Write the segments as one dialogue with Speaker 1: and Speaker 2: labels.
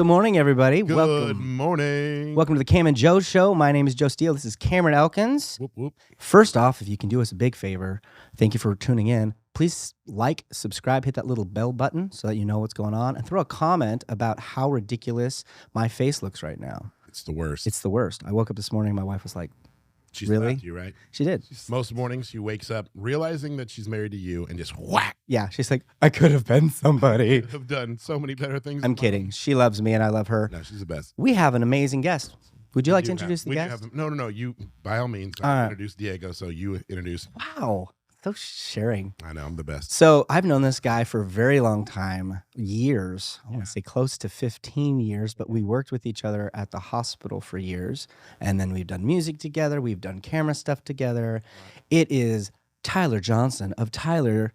Speaker 1: Good morning, everybody.
Speaker 2: Good morning.
Speaker 1: Welcome to the Cam and Joe Show. My name is Joe Steele. This is Cameron Elkins.
Speaker 2: Whoop, whoop.
Speaker 1: First off, if you can do us a big favor, thank you for tuning in. Please like, subscribe, hit that little bell button so that you know what's going on, and throw a comment about how ridiculous my face looks right now.
Speaker 2: It's the worst.
Speaker 1: It's the worst. I woke up this morning, my wife was like,
Speaker 2: She's
Speaker 1: really?
Speaker 2: slapped you, right?
Speaker 1: She did.
Speaker 2: Most mornings she wakes up realizing that she's married to you and just whack.
Speaker 1: Yeah, she's like, I could have been somebody.
Speaker 2: Have done so many better things.
Speaker 1: I'm kidding. She loves me and I love her.
Speaker 2: No, she's the best.
Speaker 1: We have an amazing guest. Would you like to
Speaker 2: do
Speaker 1: introduce
Speaker 2: have-
Speaker 1: the
Speaker 2: we do
Speaker 1: guest?
Speaker 2: have- No. You, by all means,
Speaker 1: All right.
Speaker 2: introduce Diego, so you introduce.
Speaker 1: Wow. So sharing.
Speaker 2: I know, I'm the best.
Speaker 1: So I've known this guy for a very long time, years. I want to say close to 15 years, but we worked with each other at the hospital for years. And then we've done music together. We've done camera stuff together. It is Tyler Johnson of Tyler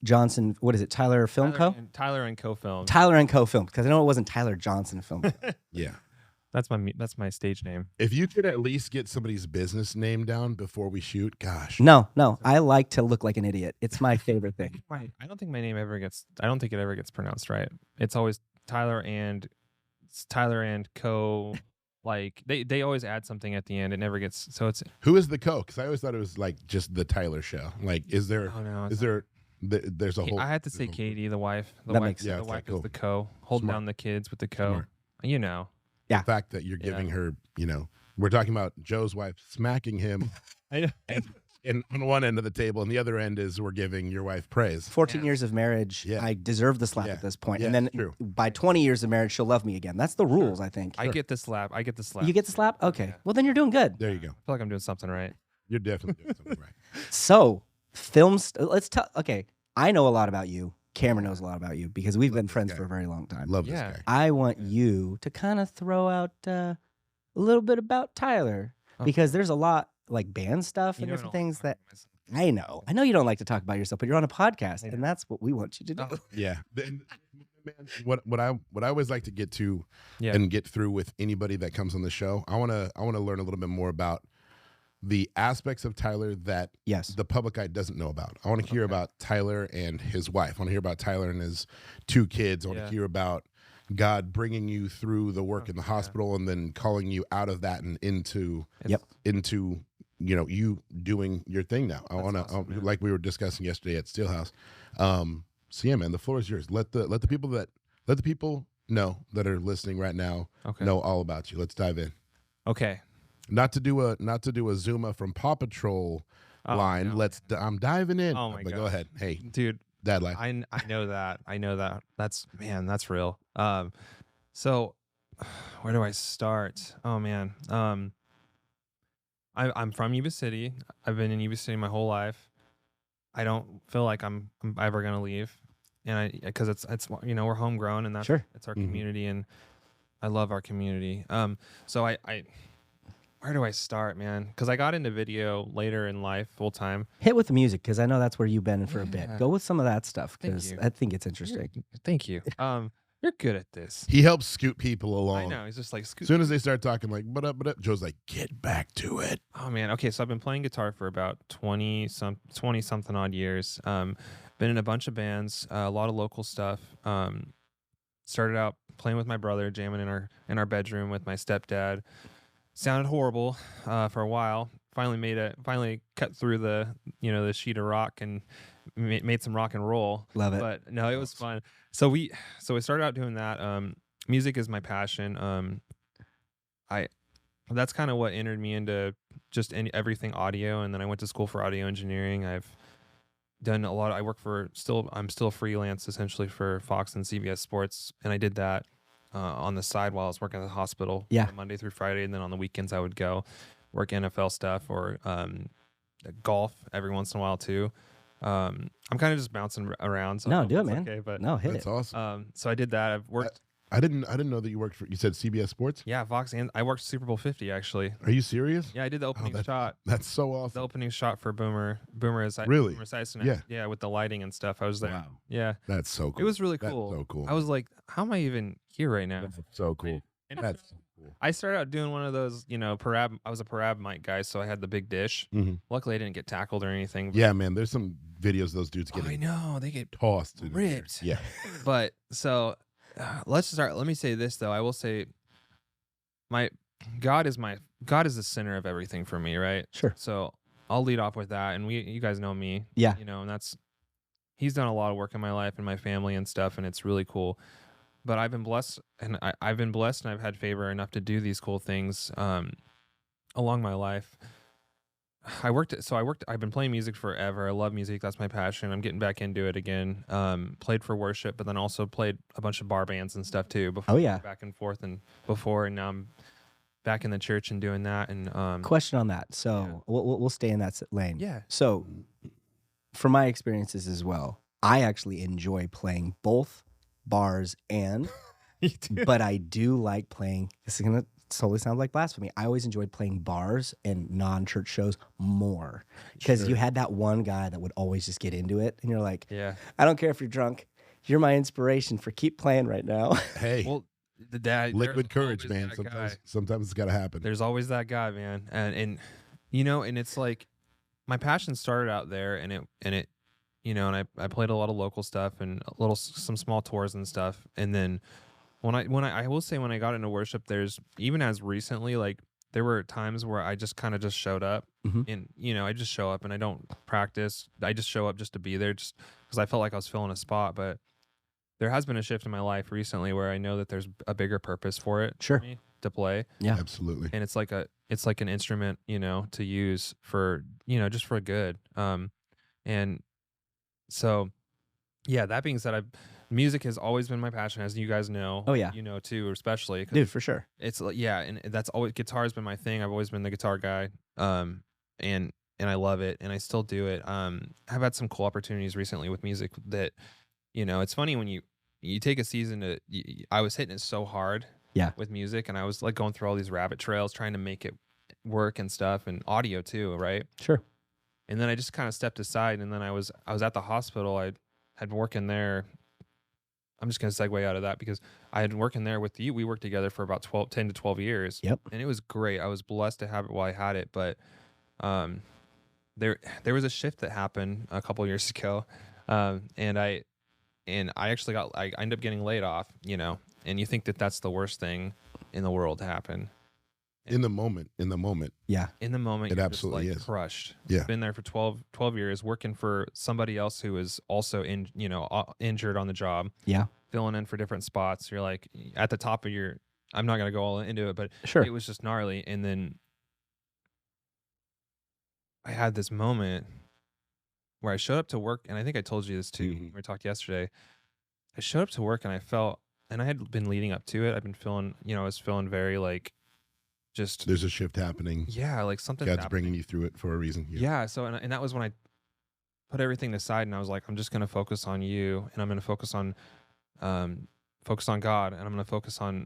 Speaker 1: Johnson. What is it? Tyler Film Co?
Speaker 3: Tyler and Co Film.
Speaker 1: Tyler and Co Film, because I know it wasn't Tyler Johnson Film Co.
Speaker 2: Yeah.
Speaker 3: That's my stage name.
Speaker 2: If you could at least get somebody's business name down before we shoot, gosh.
Speaker 1: No, I like to look like an idiot. It's my favorite thing.
Speaker 3: I don't think my name ever gets. I don't think it ever gets pronounced right. It's always Tyler and Co. Like they always add something at the end. It never gets. So it's.
Speaker 2: Who is the co? Because I always thought it was like just the Tyler show. Like, is there?
Speaker 3: Oh no.
Speaker 2: Is there? There's a whole.
Speaker 3: I had to say Katie, the wife. The
Speaker 1: That
Speaker 3: wife.
Speaker 1: makes
Speaker 2: sense.
Speaker 3: The
Speaker 2: Okay,
Speaker 3: wife
Speaker 2: cool.
Speaker 3: is the Co. Holding
Speaker 2: Smart.
Speaker 3: down the kids with the Co.
Speaker 2: Smart.
Speaker 3: You know.
Speaker 1: Yeah.
Speaker 2: The fact that you're giving her, we're talking about Joe's wife smacking him
Speaker 3: I know.
Speaker 2: and on one end of the table, and the other end is we're giving your wife praise.
Speaker 1: 14 years of marriage,
Speaker 2: Yeah.
Speaker 1: I deserve the slap
Speaker 2: Yeah.
Speaker 1: at this point.
Speaker 2: Yeah,
Speaker 1: And then
Speaker 2: true.
Speaker 1: by 20 years of marriage, she'll love me again. That's the rules, I think.
Speaker 3: I get the slap.
Speaker 1: You get the slap? Okay.
Speaker 3: Yeah.
Speaker 1: Well, then you're doing good.
Speaker 2: There you go.
Speaker 3: I feel like I'm doing something right.
Speaker 2: You're definitely doing something right.
Speaker 1: So, let's tell. Okay. I know a lot about you. Cameron knows a lot about you because we've been
Speaker 2: this
Speaker 1: friends
Speaker 2: guy.
Speaker 1: for a very long time.
Speaker 2: Love
Speaker 3: Yeah.
Speaker 2: this guy.
Speaker 1: I want you to kind of throw out a little bit about Tyler
Speaker 3: Okay.
Speaker 1: because there's a lot like band stuff and
Speaker 3: You know I
Speaker 1: different
Speaker 3: don't like
Speaker 1: things that
Speaker 3: talking
Speaker 1: I know. I know you don't like to talk about yourself, but you're on a podcast
Speaker 3: I know.
Speaker 1: and that's what we want you to do.
Speaker 3: Oh.
Speaker 2: Yeah. Man, what I always like to get to
Speaker 3: Yeah.
Speaker 2: and get through with anybody that comes on the show, I wanna learn a little bit more about the aspects of Tyler that
Speaker 1: Yes.
Speaker 2: the public eye doesn't know about. I want to hear about Tyler and his wife. I want to hear about Tyler and his 2 kids. I want to
Speaker 3: Yeah.
Speaker 2: hear about God bringing you through the work in the
Speaker 3: Yeah.
Speaker 2: hospital and then calling you out of that and into
Speaker 1: Yep.
Speaker 2: you doing your thing now. I
Speaker 3: That's
Speaker 2: want to
Speaker 3: awesome, man.
Speaker 2: like we were discussing yesterday at Steelhouse. So yeah, man, the floor is yours. Let the people know that are listening right now
Speaker 3: Okay.
Speaker 2: know all about you. Let's dive in.
Speaker 3: Okay.
Speaker 2: Not to do a Zuma from Paw Patrol
Speaker 3: Oh,
Speaker 2: line.
Speaker 3: no.
Speaker 2: I'm diving in.
Speaker 3: Oh, my
Speaker 2: but go
Speaker 3: God.
Speaker 2: ahead. Hey,
Speaker 3: Dude,
Speaker 2: dad life.
Speaker 3: I know that. I know that. That's real. So where do I start? Oh man. I'm from Yuba City. I've been in Yuba City my whole life. I don't feel like I'm ever gonna leave, and because it's we're homegrown and that's
Speaker 1: Sure.
Speaker 3: it's our
Speaker 2: Mhm.
Speaker 3: community and I love our community. So I where do I start, man? Because I got into video later in life, full time.
Speaker 1: Hit with the music because I know that's where you've been for a bit.
Speaker 3: Yeah.
Speaker 1: Go with some of that stuff
Speaker 3: Thank
Speaker 1: because
Speaker 3: you.
Speaker 1: I think it's interesting.
Speaker 3: Thank you. You're good at this.
Speaker 2: He helps scoot people along.
Speaker 3: I know. He's just like
Speaker 2: As soon as they start talking like but up, Joe's like, get back to it.
Speaker 3: Oh man, okay. So I've been playing guitar for about 20 something odd years. Been in a bunch of bands, a lot of local stuff. Started out playing with my brother, jamming in our bedroom with my stepdad. Sounded horrible for a while. Finally cut through the sheet of rock and made some rock and roll.
Speaker 1: Love it.
Speaker 3: But no, it was fun. So we started out doing that. Music is my passion. That's kind of what entered me into just everything audio, and then I went to school for audio engineering. I've done a lot. I'm still freelance essentially for Fox and CBS Sports, and I did that on the side while I was working at the hospital.
Speaker 1: Yeah.
Speaker 3: Monday through Friday, and then on the weekends I would go work NFL stuff or golf every once in a while too. I'm kind of just bouncing around. So I
Speaker 1: No,
Speaker 3: hope
Speaker 1: do it,
Speaker 3: that's
Speaker 1: man.
Speaker 3: Okay, but
Speaker 1: No, hit
Speaker 2: That's
Speaker 1: it.
Speaker 2: awesome.
Speaker 3: so I did that. I've worked.
Speaker 2: I didn't know that you worked for. You said CBS Sports.
Speaker 3: Yeah, Fox, and I worked Super Bowl 50 actually.
Speaker 2: Are you serious?
Speaker 3: Yeah, I did the opening
Speaker 2: that-
Speaker 3: shot.
Speaker 2: That's so
Speaker 3: The
Speaker 2: awesome.
Speaker 3: opening shot for Boomer
Speaker 2: Really?
Speaker 3: Esiason.
Speaker 2: Yeah.
Speaker 3: Yeah, with the lighting and stuff. I was there.
Speaker 2: Wow.
Speaker 3: Yeah,
Speaker 2: That's so cool.
Speaker 3: it was really
Speaker 2: That's
Speaker 3: cool.
Speaker 2: so cool.
Speaker 3: I was like, how am I even here right now?
Speaker 2: That's so cool.
Speaker 3: And
Speaker 2: That's so cool.
Speaker 3: I started out doing one of those, parab. I was a parab mic guy, so I had the big dish.
Speaker 2: Mhm.
Speaker 3: Luckily, I didn't get tackled or anything. But
Speaker 2: Yeah, man. There's some videos of those dudes
Speaker 3: I
Speaker 2: getting
Speaker 3: know they get
Speaker 2: tossed. in the air.
Speaker 3: ripped.
Speaker 2: Yeah.
Speaker 3: But so Let me say this though. I will say my God is the center of everything for me, right?
Speaker 1: Sure.
Speaker 3: So I'll lead off with that, and you guys know me,
Speaker 1: Yeah.
Speaker 3: and he's done a lot of work in my life and my family and stuff, and it's really cool. But I've been blessed, and I've been blessed, and I've had favor enough to do these cool things along my life. I've been playing music forever. I love music. That's my passion. I'm getting back into it again. Played for worship, but then also played a bunch of bar bands and stuff too. Before,
Speaker 1: Oh, yeah.
Speaker 3: back and forth and before, and now I'm back in the church and doing that. And
Speaker 1: Question on that. So
Speaker 3: Yeah.
Speaker 1: we'll stay in that lane.
Speaker 3: yeah,
Speaker 1: So from my experiences as well, I actually enjoy playing both bars and,
Speaker 3: you do.
Speaker 1: but I do like playing. This is gonna totally sound like blasphemy. I always enjoyed playing bars and non-church shows more because
Speaker 2: Sure.
Speaker 1: you had that one guy that would always just get into it, and you're like,
Speaker 3: Yeah.
Speaker 1: I don't care if you're drunk. You're my inspiration for keep playing right now.
Speaker 2: Hey,
Speaker 3: Well, the dad.
Speaker 2: liquid
Speaker 3: there's
Speaker 2: courage,
Speaker 3: always
Speaker 2: man.
Speaker 3: that guy.
Speaker 2: Sometimes it's got to happen.
Speaker 3: There's always that guy, man. And and it's like my passion started out there, and I played a lot of local stuff and some small tours and stuff. And then I will say when I got into worship, there's even as recently, like there were times where I just kind of just showed up
Speaker 1: Mhm.
Speaker 3: and I just show up and I don't practice. I just show up just to be there, just because I felt like I was filling a spot. But there has been a shift in my life recently where I know that there's a bigger purpose for it
Speaker 1: Sure.
Speaker 3: for me to play.
Speaker 1: Yeah.
Speaker 2: Absolutely.
Speaker 3: And it's like an instrument, to use for, just for good. And so, yeah, that being said, music has always been my passion, as you guys know.
Speaker 1: Oh, yeah.
Speaker 3: Too, especially 'cause
Speaker 1: Dude, for sure.
Speaker 3: it's like, yeah, and that's always, guitar has been my thing. I've always been the guitar guy. And I love it, and I still do it. I've had some cool opportunities recently with music that, it's funny when you take a season I was hitting it so hard,
Speaker 1: Yeah.
Speaker 3: with music, and I was like going through all these rabbit trails trying to make it work and stuff, and audio too, right?
Speaker 1: Sure.
Speaker 3: And then I just kind of stepped aside, and then I was at the hospital. I had been working there. I'm just going to segue out of that because I had been working there with you. We worked together for about 10 to 12 years.
Speaker 1: Yep.
Speaker 3: And it was great. I was blessed to have it while I had it, but there was a shift that happened a couple years ago. And I actually I ended up getting laid off, and you think that that's the worst thing in the world to happen.
Speaker 2: In the moment.
Speaker 1: Yeah.
Speaker 3: In the moment,
Speaker 2: It
Speaker 3: you're
Speaker 2: absolutely
Speaker 3: just like
Speaker 2: is.
Speaker 3: crushed.
Speaker 2: Yeah.
Speaker 3: Been there for 12 years, working for somebody else who was also injured on the job,
Speaker 1: Yeah.
Speaker 3: filling in for different spots. You're like at the top of I'm not going to go all into it, but
Speaker 1: Sure.
Speaker 3: it was just gnarly. And then I had this moment where I showed up to work, and I think I told you this too when we talked yesterday. I showed up to work and I felt, and I had been leading up to it. I've been feeling, I was feeling very like, just,
Speaker 2: There's a shift happening.
Speaker 3: yeah, like something's
Speaker 2: God's
Speaker 3: happening.
Speaker 2: bringing you through it for a reason.
Speaker 3: Yeah. So, and that was when I put everything aside, and I was like, I'm just going to focus on you, and I'm going to focus on God, and I'm going to focus on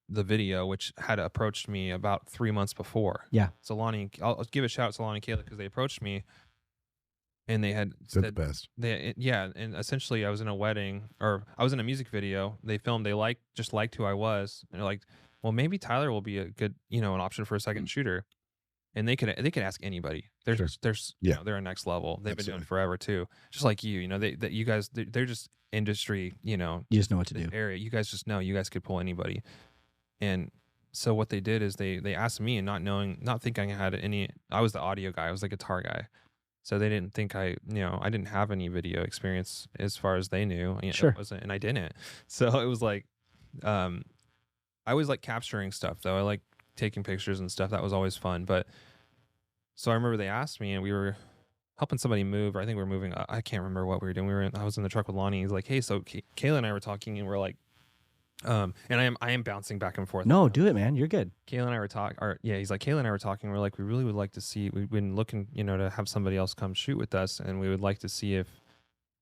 Speaker 3: the video, which had approached me about 3 months before.
Speaker 1: Yeah.
Speaker 3: So I'll give a shout out to Lonnie and Kayla because they approached me, and they had
Speaker 2: That's the
Speaker 3: said,
Speaker 2: best.
Speaker 3: yeah, and essentially I was in a wedding, or I was in a music video. They filmed. They just liked who I was, and they're like, well, maybe Tyler will be a good, an option for a second shooter. And they could ask anybody. They're
Speaker 2: Sure.
Speaker 3: they're they're a next level. They've been doing it forever too, just like you. You guys, they're just industry.
Speaker 1: You just know what to
Speaker 3: The
Speaker 1: do.
Speaker 3: area. You guys just know. You guys could pull anybody. And so what they did is they asked me, and not thinking I had any. I was the audio guy. I was the guitar guy. So they didn't think I didn't have any video experience as far as they knew.
Speaker 1: Sure.
Speaker 3: And I didn't. So it was like, I always like capturing stuff though. I like taking pictures and stuff. That was always fun. But so I remember they asked me, and we were helping somebody move, or I think we were moving. I can't remember what we were doing. I was in the truck with Lonnie. He's like, hey, so Kayla and I were talking, and we're like, and I am bouncing back and forth.
Speaker 1: No, do it, man. You're good.
Speaker 3: Kayla and I were talking, he's like, Kayla and I were talking. We're like, we really would like to see, we've been looking, to have somebody else come shoot with us. And we would like to see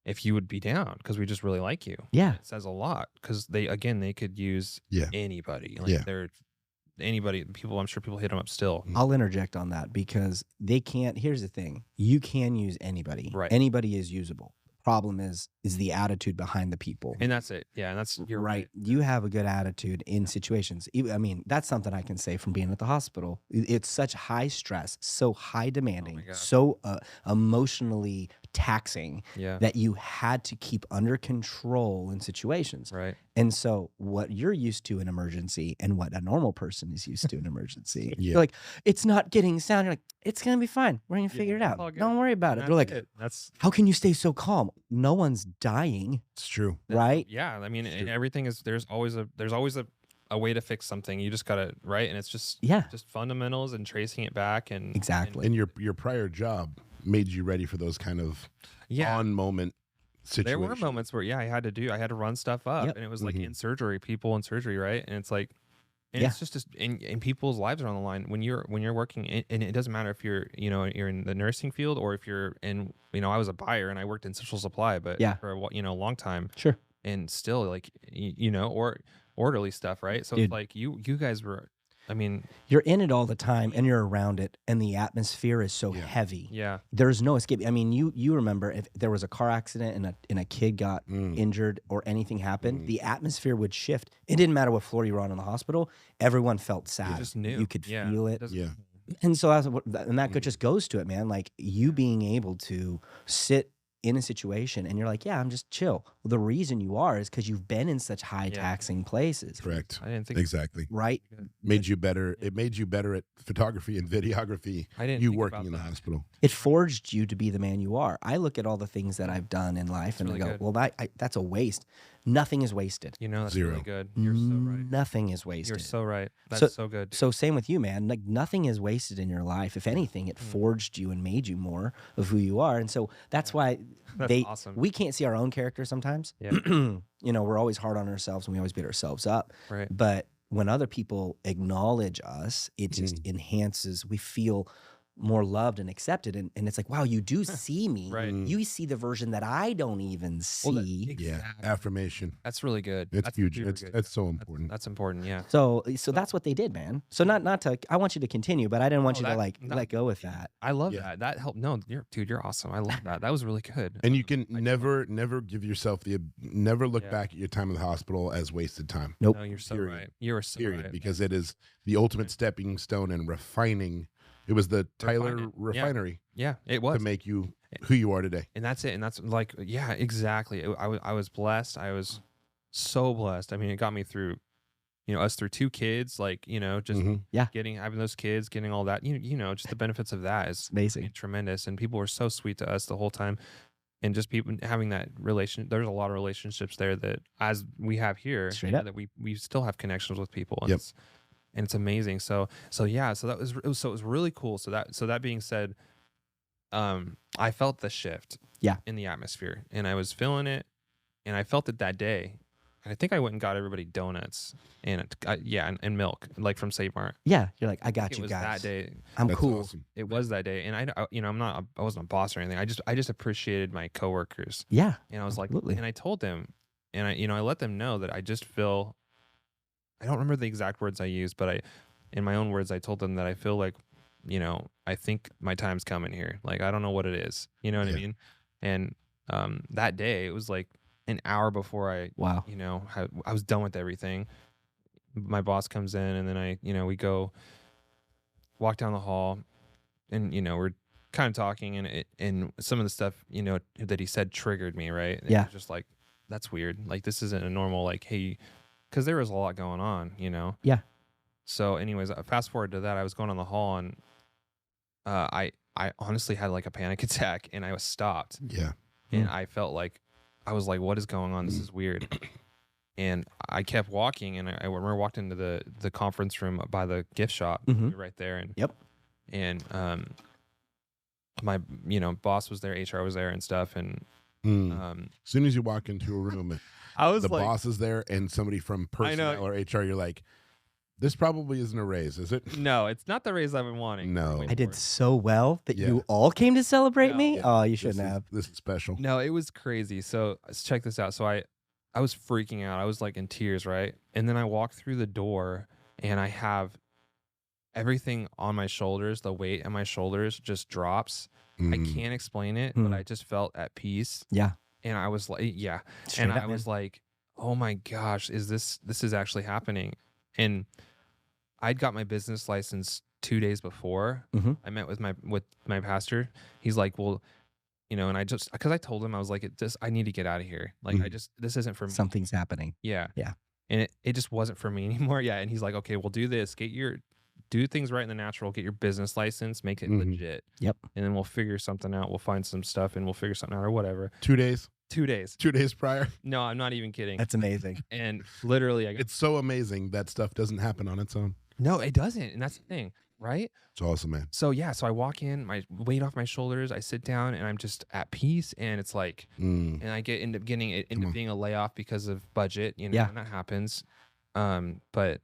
Speaker 3: if you would be down, because we just really like you.
Speaker 1: Yeah.
Speaker 3: It says a lot, because they could use
Speaker 2: Yeah.
Speaker 3: anybody. Like
Speaker 2: Yeah.
Speaker 3: they're anybody, people, I'm sure people hit them up still.
Speaker 1: I'll interject on that because they can't. Here's the thing: you can use anybody.
Speaker 3: Right.
Speaker 1: Anybody is usable. Problem is the attitude behind the people.
Speaker 3: And that's it. Yeah. And that's, you're right.
Speaker 1: You have a good attitude in situations. I mean, that's something I can say from being at the hospital. It's such high stress, so high demanding,
Speaker 3: gosh.
Speaker 1: so emotionally taxing
Speaker 3: Yeah.
Speaker 1: that you had to keep under control in situations.
Speaker 3: Right.
Speaker 1: And so what you're used to in emergency and what a normal person is used to in emergency,
Speaker 2: Yeah.
Speaker 1: you're like, it's not getting sound. You're like, it's going to be fine. We're going to figure it
Speaker 3: it's
Speaker 1: out.
Speaker 3: all good.
Speaker 1: Don't worry about
Speaker 3: And
Speaker 1: it. They're like,
Speaker 3: that's
Speaker 1: how can you stay so calm? No one's dying,
Speaker 2: It's true.
Speaker 1: right?
Speaker 3: yeah. I mean,
Speaker 2: It's
Speaker 3: and
Speaker 2: true.
Speaker 3: everything is there's always a way to fix something. You just gotta right, and it's just
Speaker 1: Yeah,
Speaker 3: fundamentals and tracing it back and
Speaker 1: exactly.
Speaker 2: And your prior job made you ready for those kind of
Speaker 3: yeah.
Speaker 2: on moment situations.
Speaker 3: There were moments where I had to run stuff up,
Speaker 1: Yep.
Speaker 3: and it was like
Speaker 2: Mhm.
Speaker 3: in surgery, people in surgery, right? And it's like, and
Speaker 1: Yeah.
Speaker 3: it's just and people's lives are on the line when you're working, and it doesn't matter if you're you're in the nursing field or if you're in I was a buyer and I worked in social supply, but
Speaker 1: Yeah.
Speaker 3: for a long time,
Speaker 1: Sure.
Speaker 3: and still like or orderly stuff, right? So
Speaker 1: Dude.
Speaker 3: it's like you guys were, I mean,
Speaker 1: You're in it all the time and you're around it, and the atmosphere is so
Speaker 2: Yeah.
Speaker 1: heavy.
Speaker 3: yeah,
Speaker 1: There's no escape. I mean, you remember if there was a car accident and a kid got
Speaker 2: Mm.
Speaker 1: injured or anything happened,
Speaker 2: Mhm.
Speaker 1: the atmosphere would shift. It didn't matter what floor you were on in the hospital. Everyone felt sad.
Speaker 3: you just knew
Speaker 1: You could
Speaker 3: yeah,
Speaker 1: feel it.
Speaker 3: doesn't-
Speaker 2: Yeah.
Speaker 1: And so and that
Speaker 2: Mhm.
Speaker 1: just goes to it, man. Like you being able to sit in a situation and you're like, yeah, I'm just chill. Well, the reason you are is because you've been in such high taxing places,
Speaker 2: Correct.
Speaker 3: I didn't think
Speaker 2: Exactly.
Speaker 1: right?
Speaker 2: Made you better. It made you better at photography and videography.
Speaker 3: I didn't
Speaker 2: You
Speaker 3: think
Speaker 2: working
Speaker 3: about
Speaker 2: in the
Speaker 3: that.
Speaker 2: hospital.
Speaker 1: It forged you to be the man you are. I look at all the things that I've done in life and
Speaker 3: really
Speaker 1: I go,
Speaker 3: good.
Speaker 1: well, that's a waste. Nothing is wasted.
Speaker 3: That's
Speaker 2: Zero.
Speaker 3: really good. You're so right.
Speaker 1: Nothing is wasted.
Speaker 3: You're so right. That's
Speaker 1: So-
Speaker 3: so good. dude.
Speaker 1: So same with you, man. Like nothing is wasted in your life. If anything, it
Speaker 3: Mm.
Speaker 1: forged you and made you more of who you are. And so that's why
Speaker 3: That's awesome.
Speaker 1: we can't see our own character sometimes.
Speaker 3: Yeah.
Speaker 1: We're always hard on ourselves and we always beat ourselves up.
Speaker 3: Right.
Speaker 1: But when other people acknowledge us, it just enhances. We feel more loved and accepted. And it's like, wow, you do see me.
Speaker 3: Right.
Speaker 2: Mm.
Speaker 1: You see the version that I don't even
Speaker 3: Well, that-
Speaker 1: see.
Speaker 2: Yeah.
Speaker 3: Exactly.
Speaker 2: Affirmation.
Speaker 3: That's really good.
Speaker 2: It's
Speaker 3: That's
Speaker 2: huge.
Speaker 3: super
Speaker 2: It's
Speaker 3: good.
Speaker 2: it's so important.
Speaker 3: That's important. Yeah.
Speaker 1: So that's what they did, man. So not to. I want you to continue, but I didn't want
Speaker 3: Oh,
Speaker 1: you to
Speaker 3: that- no.
Speaker 1: let go with that.
Speaker 3: I love
Speaker 2: Yeah.
Speaker 3: that. That helped. No, you're awesome. I love that. That was really good.
Speaker 2: And you can
Speaker 3: I-
Speaker 2: never give yourself never look
Speaker 3: Yeah.
Speaker 2: back at your time in the hospital as wasted time.
Speaker 1: Nope.
Speaker 3: No, you're so
Speaker 2: Period.
Speaker 3: right. You are so
Speaker 2: Period.
Speaker 3: right.
Speaker 2: Because it is the ultimate stepping stone in refining. It was the Tyler
Speaker 3: Refine it. Yeah.
Speaker 2: refinery
Speaker 3: Yeah, it
Speaker 2: to
Speaker 3: was.
Speaker 2: make you who you are today.
Speaker 3: And that's it. And that's like, yeah, exactly. I was blessed. I was so blessed. I mean, it got me through, us through 2 kids, like, just
Speaker 2: Mhm.
Speaker 3: having those kids, getting all that, just the benefits of that is
Speaker 1: Amazing.
Speaker 3: tremendous. And people were so sweet to us the whole time. And just people having that relation, there's a lot of relationships there that as we have here,
Speaker 1: Straight up.
Speaker 3: that we still have connections with people. And
Speaker 2: Yep.
Speaker 3: it's amazing. So yeah, so it was really cool. So that being said, I felt the shift
Speaker 1: Yeah.
Speaker 3: in the atmosphere and I was feeling it and I felt it that day. And I think I went and got everybody donuts and and milk, like from Save Mart.
Speaker 1: Yeah, you're like, I got
Speaker 3: It
Speaker 1: you
Speaker 3: was
Speaker 1: guys.
Speaker 3: that day.
Speaker 1: I'm
Speaker 2: That's
Speaker 1: cool.
Speaker 2: awesome.
Speaker 3: It was that day. And I wasn't a boss or anything. I just appreciated my coworkers.
Speaker 1: Yeah,
Speaker 3: And I was like,
Speaker 1: Absolutely.
Speaker 3: and I told them, and I let them know that I just feel, I don't remember the exact words I used, but in my own words, I told them that I feel like, I think my time's coming here. Like, I don't know what it is. You know what I
Speaker 2: Yeah.
Speaker 3: mean? And that day, it was like an hour before I
Speaker 1: wow.
Speaker 3: I was done with everything. My boss comes in and then we go walk down the hall and, we're kind of talking and some of the stuff, that he said triggered me. Right. And it
Speaker 1: Yeah.
Speaker 3: was just like, that's weird. Like, this isn't a normal, like, hey, cause there was a lot going on,
Speaker 1: Yeah.
Speaker 3: So anyways, fast forward to that, I was going on the hall and, I honestly had like a panic attack and I was stopped.
Speaker 2: Yeah.
Speaker 3: And I felt like, I was like, what is going on? This is weird. And I kept walking and I remember walked into the conference room by the gift shop
Speaker 1: Mhm.
Speaker 3: right there. And,
Speaker 1: Yep.
Speaker 3: and, my, boss was there, HR was there and stuff. And,
Speaker 2: Mm. As soon as you walk into a room,
Speaker 3: I was
Speaker 2: the
Speaker 3: like,
Speaker 2: boss is there and somebody from personnel or HR, you're like, this probably isn't a raise, is it?
Speaker 3: no, it's not the raise I've been wanting.
Speaker 2: No.
Speaker 3: Wait
Speaker 1: I did
Speaker 3: for it.
Speaker 1: so well that
Speaker 2: Yeah.
Speaker 1: you all came to celebrate
Speaker 3: No.
Speaker 1: me.
Speaker 2: Yeah.
Speaker 1: Oh, you
Speaker 2: This
Speaker 1: shouldn't
Speaker 2: is-
Speaker 1: have.
Speaker 2: This is special.
Speaker 3: No, it was crazy. So let's check this out. So I was freaking out. I was like in tears, right? And then I walk through the door and I have everything on my shoulders, the weight on my shoulders just drops. I
Speaker 2: Mm.
Speaker 3: can't explain it,
Speaker 1: Mm.
Speaker 3: but I just felt at peace.
Speaker 1: Yeah.
Speaker 3: And I was like, yeah.
Speaker 1: Straight
Speaker 3: And
Speaker 1: up,
Speaker 3: I
Speaker 1: man.
Speaker 3: was like, oh my gosh, this is actually happening. And I'd got my business license 2 days before.
Speaker 1: Mhm.
Speaker 3: I met with my pastor. He's like, well, you know, and I just because I told him I was like, I need to get out of here. Like I
Speaker 2: Mhm.
Speaker 3: just this isn't for me.
Speaker 1: Something's happening.
Speaker 3: Yeah.
Speaker 1: Yeah.
Speaker 3: And it just wasn't for me anymore. Yeah. And he's like, okay, we'll do this. Do things right in the natural. Get your business license. Make it
Speaker 2: Mhm.
Speaker 3: legit.
Speaker 1: Yep.
Speaker 3: And then we'll figure something out. We'll find some stuff and we'll figure something out or whatever.
Speaker 2: 2 days,
Speaker 3: 2 days.
Speaker 2: 2 days prior.
Speaker 3: No, I'm not even kidding.
Speaker 1: That's amazing.
Speaker 3: And literally, I got,
Speaker 2: It's so amazing that stuff doesn't happen on its own.
Speaker 3: no, it doesn't. And that's the thing, right?
Speaker 2: It's awesome, man.
Speaker 3: So yeah, so I walk in, my weight off my shoulders, I sit down, and I'm just at peace. And it's like,
Speaker 2: Mm.
Speaker 3: and I end up getting it into
Speaker 2: Come on.
Speaker 3: being a layoff because of budget, you know,
Speaker 1: Yeah.
Speaker 3: and that happens. But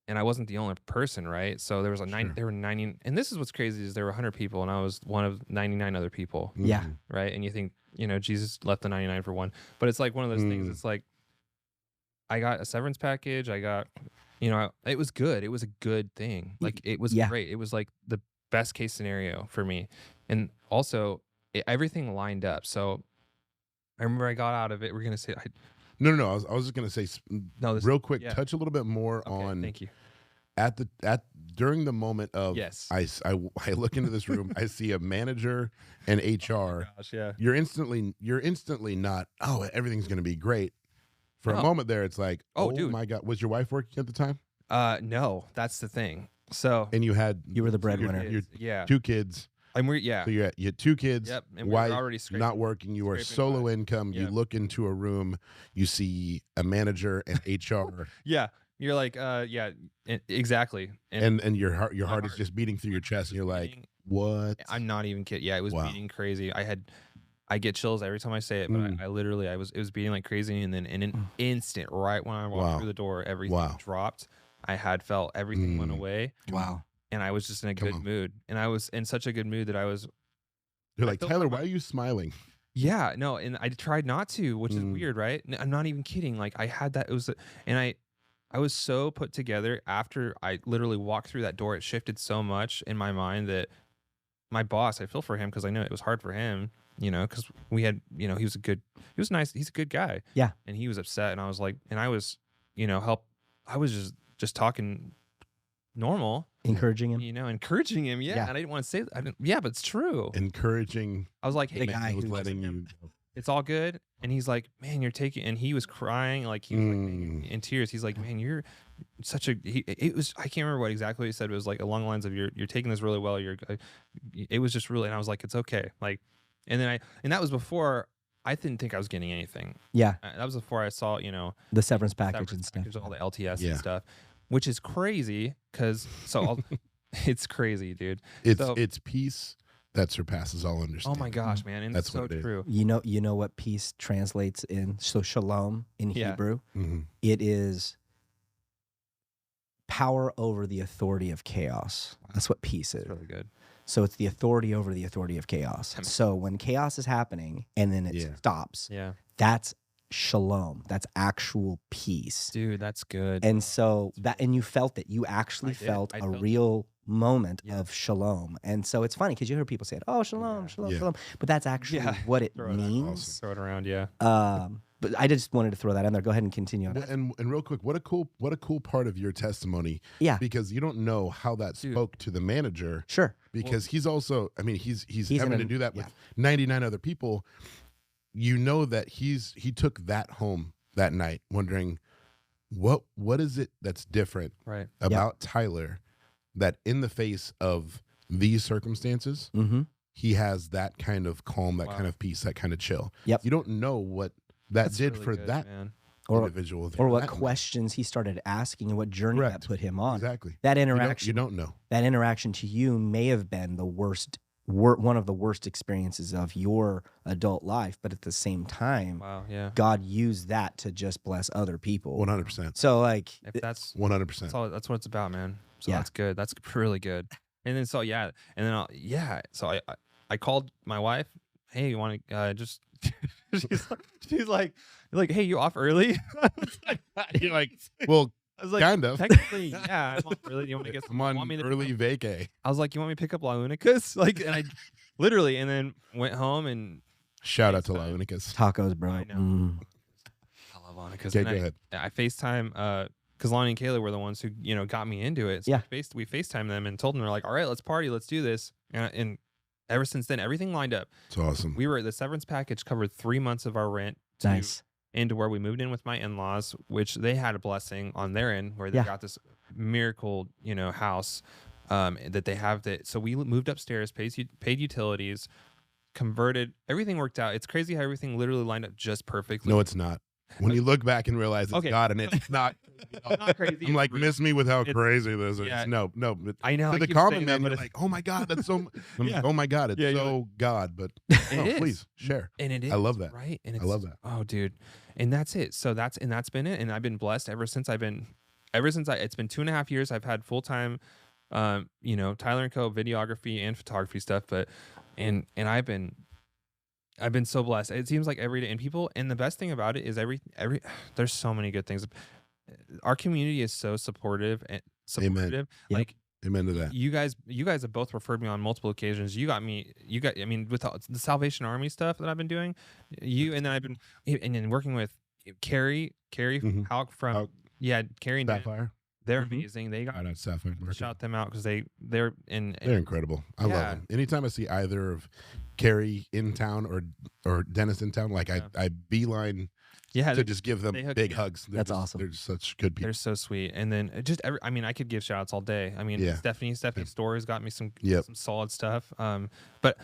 Speaker 3: and I wasn't the only person, right? So there was
Speaker 2: Sure.
Speaker 3: there were 90, and this is what's crazy is there were 100 people, and I was one of 99 other people,
Speaker 1: Yeah.
Speaker 2: Mhm.
Speaker 3: right? And you think, you know, Jesus left the 99 for one, but it's like one of those things.
Speaker 2: Mm.
Speaker 3: It's like I got a severance package. I got, you know, it was good. It was a good thing. Like it was
Speaker 1: Yeah.
Speaker 3: great. It was like the best case scenario for me, and also everything lined up. So I remember I got out of it. We're gonna say,
Speaker 2: No. I was just gonna say
Speaker 3: no, this,
Speaker 2: real quick.
Speaker 3: yeah.
Speaker 2: Touch a little bit more
Speaker 3: Okay,
Speaker 2: on
Speaker 3: thank you.
Speaker 2: during the moment of
Speaker 3: Yes.
Speaker 2: I look into this room. I see a manager and HR.
Speaker 3: Gosh, yeah.
Speaker 2: You're instantly not. Oh, everything's gonna be great. For a
Speaker 3: No.
Speaker 2: moment there, it's like,
Speaker 3: Oh,
Speaker 2: oh
Speaker 3: dude.
Speaker 2: my God, was your wife working at the time?
Speaker 3: No, that's the thing. So
Speaker 2: And you had
Speaker 1: You were the
Speaker 2: your-
Speaker 1: breadwinner.
Speaker 2: Your
Speaker 3: yeah,
Speaker 2: 2 kids.
Speaker 3: and we're yeah,
Speaker 2: So you had 2 kids.
Speaker 3: yep, and we
Speaker 2: wife
Speaker 3: were already scraping.
Speaker 2: not working. You are
Speaker 3: scraping
Speaker 2: solo
Speaker 3: by.
Speaker 2: income. You
Speaker 3: Yep.
Speaker 2: look into a room. You see a manager and HR,
Speaker 3: Yeah, you're like, yeah, exactly.
Speaker 2: and your heart
Speaker 3: My
Speaker 2: is
Speaker 3: heart
Speaker 2: just beating through your chest, and you're like,
Speaker 3: beating-
Speaker 2: what?
Speaker 3: I'm not even kidding. Yeah, it was
Speaker 2: Wow.
Speaker 3: beating crazy. I get chills every time I say it, but
Speaker 2: Mm.
Speaker 3: I literally, it was beating like crazy, and then in an instant, right when I walked
Speaker 2: Wow.
Speaker 3: through the door, everything
Speaker 2: Wow.
Speaker 3: dropped. I had felt everything went
Speaker 2: Mm.
Speaker 3: away,
Speaker 1: Wow.
Speaker 3: and I was just in a
Speaker 2: Come
Speaker 3: good
Speaker 2: on.
Speaker 3: mood, and I was in such a good mood that I was.
Speaker 2: You're
Speaker 3: I
Speaker 2: like,
Speaker 3: feel
Speaker 2: Tyler,
Speaker 3: like
Speaker 2: why are you smiling?
Speaker 3: Yeah, no, and I tried not to, which is
Speaker 2: Mm.
Speaker 3: weird, right? I'm not even kidding. Like I had that. It was, and I was so put together after I literally walked through that door. It shifted so much in my mind that my boss, I feel for him because I know it was hard for him, you know, because we had, you know, he was nice. He's a good guy.
Speaker 1: Yeah.
Speaker 3: And he was upset, and I was like, and I was, you know, I was just talking normal,
Speaker 1: Encouraging him.
Speaker 3: you know, encouraging him. Yeah.
Speaker 1: Yeah.
Speaker 3: And I didn't want to say that. Yeah, but it's true.
Speaker 2: Encouraging.
Speaker 3: I was like,
Speaker 1: The
Speaker 3: hey,
Speaker 1: guy
Speaker 2: was
Speaker 1: who
Speaker 2: letting you.
Speaker 3: it's all good. And he's like, man, you're taking, and he was crying, like he was like in tears. He's like, man, you're such a, it was, I can't remember what exactly he said. It was like along the lines of you're taking this really well. It was just really, and I was like, it's okay. Like, and that was before I didn't think I was getting anything.
Speaker 1: Yeah.
Speaker 3: That was before I saw, you know,
Speaker 1: The severance package
Speaker 3: severance
Speaker 1: and stuff.
Speaker 3: package, all the LTS
Speaker 2: Yeah.
Speaker 3: and stuff, which is crazy. Cause it's crazy, dude. So-
Speaker 2: It's peace that surpasses all
Speaker 3: Oh
Speaker 2: understanding.
Speaker 3: my gosh, man. And
Speaker 2: That's
Speaker 3: it's so
Speaker 2: what it is.
Speaker 3: true.
Speaker 1: You know what peace translates in? So shalom in
Speaker 3: Yeah.
Speaker 1: Hebrew,
Speaker 2: Mhm.
Speaker 1: it is power over the authority of chaos. That's what peace is.
Speaker 3: It's really good.
Speaker 1: So it's the authority over the authority of chaos.
Speaker 3: That makes
Speaker 1: So when chaos is happening and then it
Speaker 2: Yeah.
Speaker 1: stops,
Speaker 3: Yeah.
Speaker 1: that's shalom. That's actual peace.
Speaker 3: Dude, that's good.
Speaker 1: And so and you felt it. You actually
Speaker 3: I did.
Speaker 1: felt
Speaker 3: I
Speaker 1: a
Speaker 3: felt it.
Speaker 1: real moment
Speaker 3: Yeah.
Speaker 1: of shalom. And so it's funny because you hear people say, "Oh, shalom,
Speaker 3: Yeah.
Speaker 1: shalom,
Speaker 2: Yeah.
Speaker 1: shalom," but that's actually
Speaker 3: Yeah.
Speaker 1: what it
Speaker 3: Throw it out.
Speaker 1: means.
Speaker 3: Throw it around, yeah.
Speaker 1: But I just wanted to throw that in there. Go ahead and continue on.
Speaker 2: Well, and real quick, what a cool part of your testimony.
Speaker 1: Yeah.
Speaker 2: Because you don't know how that
Speaker 3: Dude.
Speaker 2: spoke to the manager.
Speaker 1: Sure.
Speaker 2: Because he's also, I mean, he's having
Speaker 1: in
Speaker 2: to
Speaker 1: a-
Speaker 2: do that
Speaker 1: yeah.
Speaker 2: with 99 other people. You know that he took that home that night, wondering what is it that's different
Speaker 3: Right.
Speaker 2: about Tyler, that in the face of these circumstances,
Speaker 1: Mm-hmm.
Speaker 2: he has that kind of calm, that
Speaker 3: Wow.
Speaker 2: kind of peace, that kind of chill.
Speaker 1: Yep.
Speaker 2: You don't know what that
Speaker 3: That's
Speaker 2: did
Speaker 3: really
Speaker 2: for
Speaker 3: good,
Speaker 2: that
Speaker 3: man.
Speaker 1: Or
Speaker 2: individual.
Speaker 1: or what
Speaker 2: that night.
Speaker 1: questions he started asking and what journey that
Speaker 2: Correct.
Speaker 1: put him on.
Speaker 2: Exactly.
Speaker 1: That
Speaker 2: You don't-
Speaker 1: interaction,
Speaker 2: You don't know.
Speaker 1: that interaction to you may have been the worst, one of the worst experiences of your adult life, but at the same time,
Speaker 3: Wow, yeah.
Speaker 1: God used that to just bless other people.
Speaker 2: 100%.
Speaker 1: So like,
Speaker 3: If that's
Speaker 2: 100%.
Speaker 3: that's what it's about, man. So
Speaker 1: Yeah.
Speaker 3: that's good. That's really good. And then so yeah, and then so I called my wife. Hey, you want to just? she's like, hey, you off early?
Speaker 2: You're like, well,
Speaker 3: I was like,
Speaker 2: kind of.
Speaker 3: technically, yeah, I'm off early. Do you want me to get
Speaker 2: I'm
Speaker 3: some?
Speaker 2: on
Speaker 3: Want me to pick
Speaker 2: early
Speaker 3: up-
Speaker 2: vacay.
Speaker 3: I was like, you want me to pick up Launicas? Like, and I literally, and then went home and
Speaker 2: Shout out to
Speaker 3: FaceTime.
Speaker 1: tacos,
Speaker 2: Launicus.
Speaker 1: bro.
Speaker 3: I know.
Speaker 1: Mm.
Speaker 3: I love Launicas.
Speaker 2: Okay,
Speaker 3: And
Speaker 2: go ahead.
Speaker 3: I FaceTime because Lonnie and Kayla were the ones who got me into it. So
Speaker 1: Yeah.
Speaker 3: we FaceTime them and told them, they're like, all right, let's party, let's do this. And ever since then, everything lined up.
Speaker 2: It's awesome.
Speaker 3: The severance package covered 3 months of our rent to
Speaker 1: Nice.
Speaker 3: into where we moved in with my in-laws, which they had a blessing on their end where they
Speaker 1: Yeah.
Speaker 3: got this miracle, house that they have that. So we moved upstairs, paid utilities, converted, everything worked out. It's crazy how everything literally lined up just perfectly.
Speaker 2: No, it's not. When you look back and realize it's
Speaker 3: Okay.
Speaker 2: God and it's not,
Speaker 3: Not crazy.
Speaker 2: I'm like,
Speaker 3: It's
Speaker 2: miss me with how
Speaker 3: It's-
Speaker 2: crazy this is.
Speaker 3: yeah.
Speaker 2: No. But
Speaker 3: I know.
Speaker 2: to
Speaker 3: I
Speaker 2: the
Speaker 3: keep
Speaker 2: common
Speaker 3: saying that,
Speaker 2: man,
Speaker 3: but
Speaker 2: you're
Speaker 3: it's-
Speaker 2: like, oh my God, that's so. I'm
Speaker 3: Yeah.
Speaker 2: like, oh my God, it's
Speaker 3: Yeah, you're
Speaker 2: so God. But
Speaker 3: It
Speaker 2: no,
Speaker 3: is.
Speaker 2: please share.
Speaker 3: And it is.
Speaker 2: I love that.
Speaker 3: Right. And
Speaker 2: I love that.
Speaker 3: Oh, dude. And that's it. So that's been it. And I've been blessed ever since it's been 2.5 years. I've had full-time, Tyler and Co. videography and photography stuff. But, and I've been so blessed. It seems like every day, and the best thing about it is every there's so many good things. Our community is so supportive and supportive.
Speaker 1: Yep.
Speaker 3: Like
Speaker 2: Amen to that.
Speaker 3: you guys have both referred me on multiple occasions. With the Salvation Army stuff that I've been doing, and then working with Carrie
Speaker 2: Mhm.
Speaker 3: Hauk from
Speaker 2: Hauk.
Speaker 3: Carrie and Dan,
Speaker 2: Sapphire.
Speaker 3: they're
Speaker 1: Mhm.
Speaker 3: amazing. They got
Speaker 2: Shout out Sapphire. Market.
Speaker 3: shout them out because they're in
Speaker 2: They're incredible. I love
Speaker 3: Yeah.
Speaker 2: them. Anytime I see either of Carrie in town or Dennis in town, like
Speaker 3: Yeah.
Speaker 2: I beeline
Speaker 3: yeah
Speaker 2: to just give them
Speaker 3: they hook
Speaker 2: big
Speaker 3: me up.
Speaker 2: hugs.
Speaker 1: That's awesome.
Speaker 2: They're just such good people.
Speaker 3: they're so sweet. And then I could give shout outs all day. I mean,
Speaker 2: Yeah.
Speaker 3: Stephanie's stories got me some
Speaker 2: Yep.
Speaker 3: solid stuff.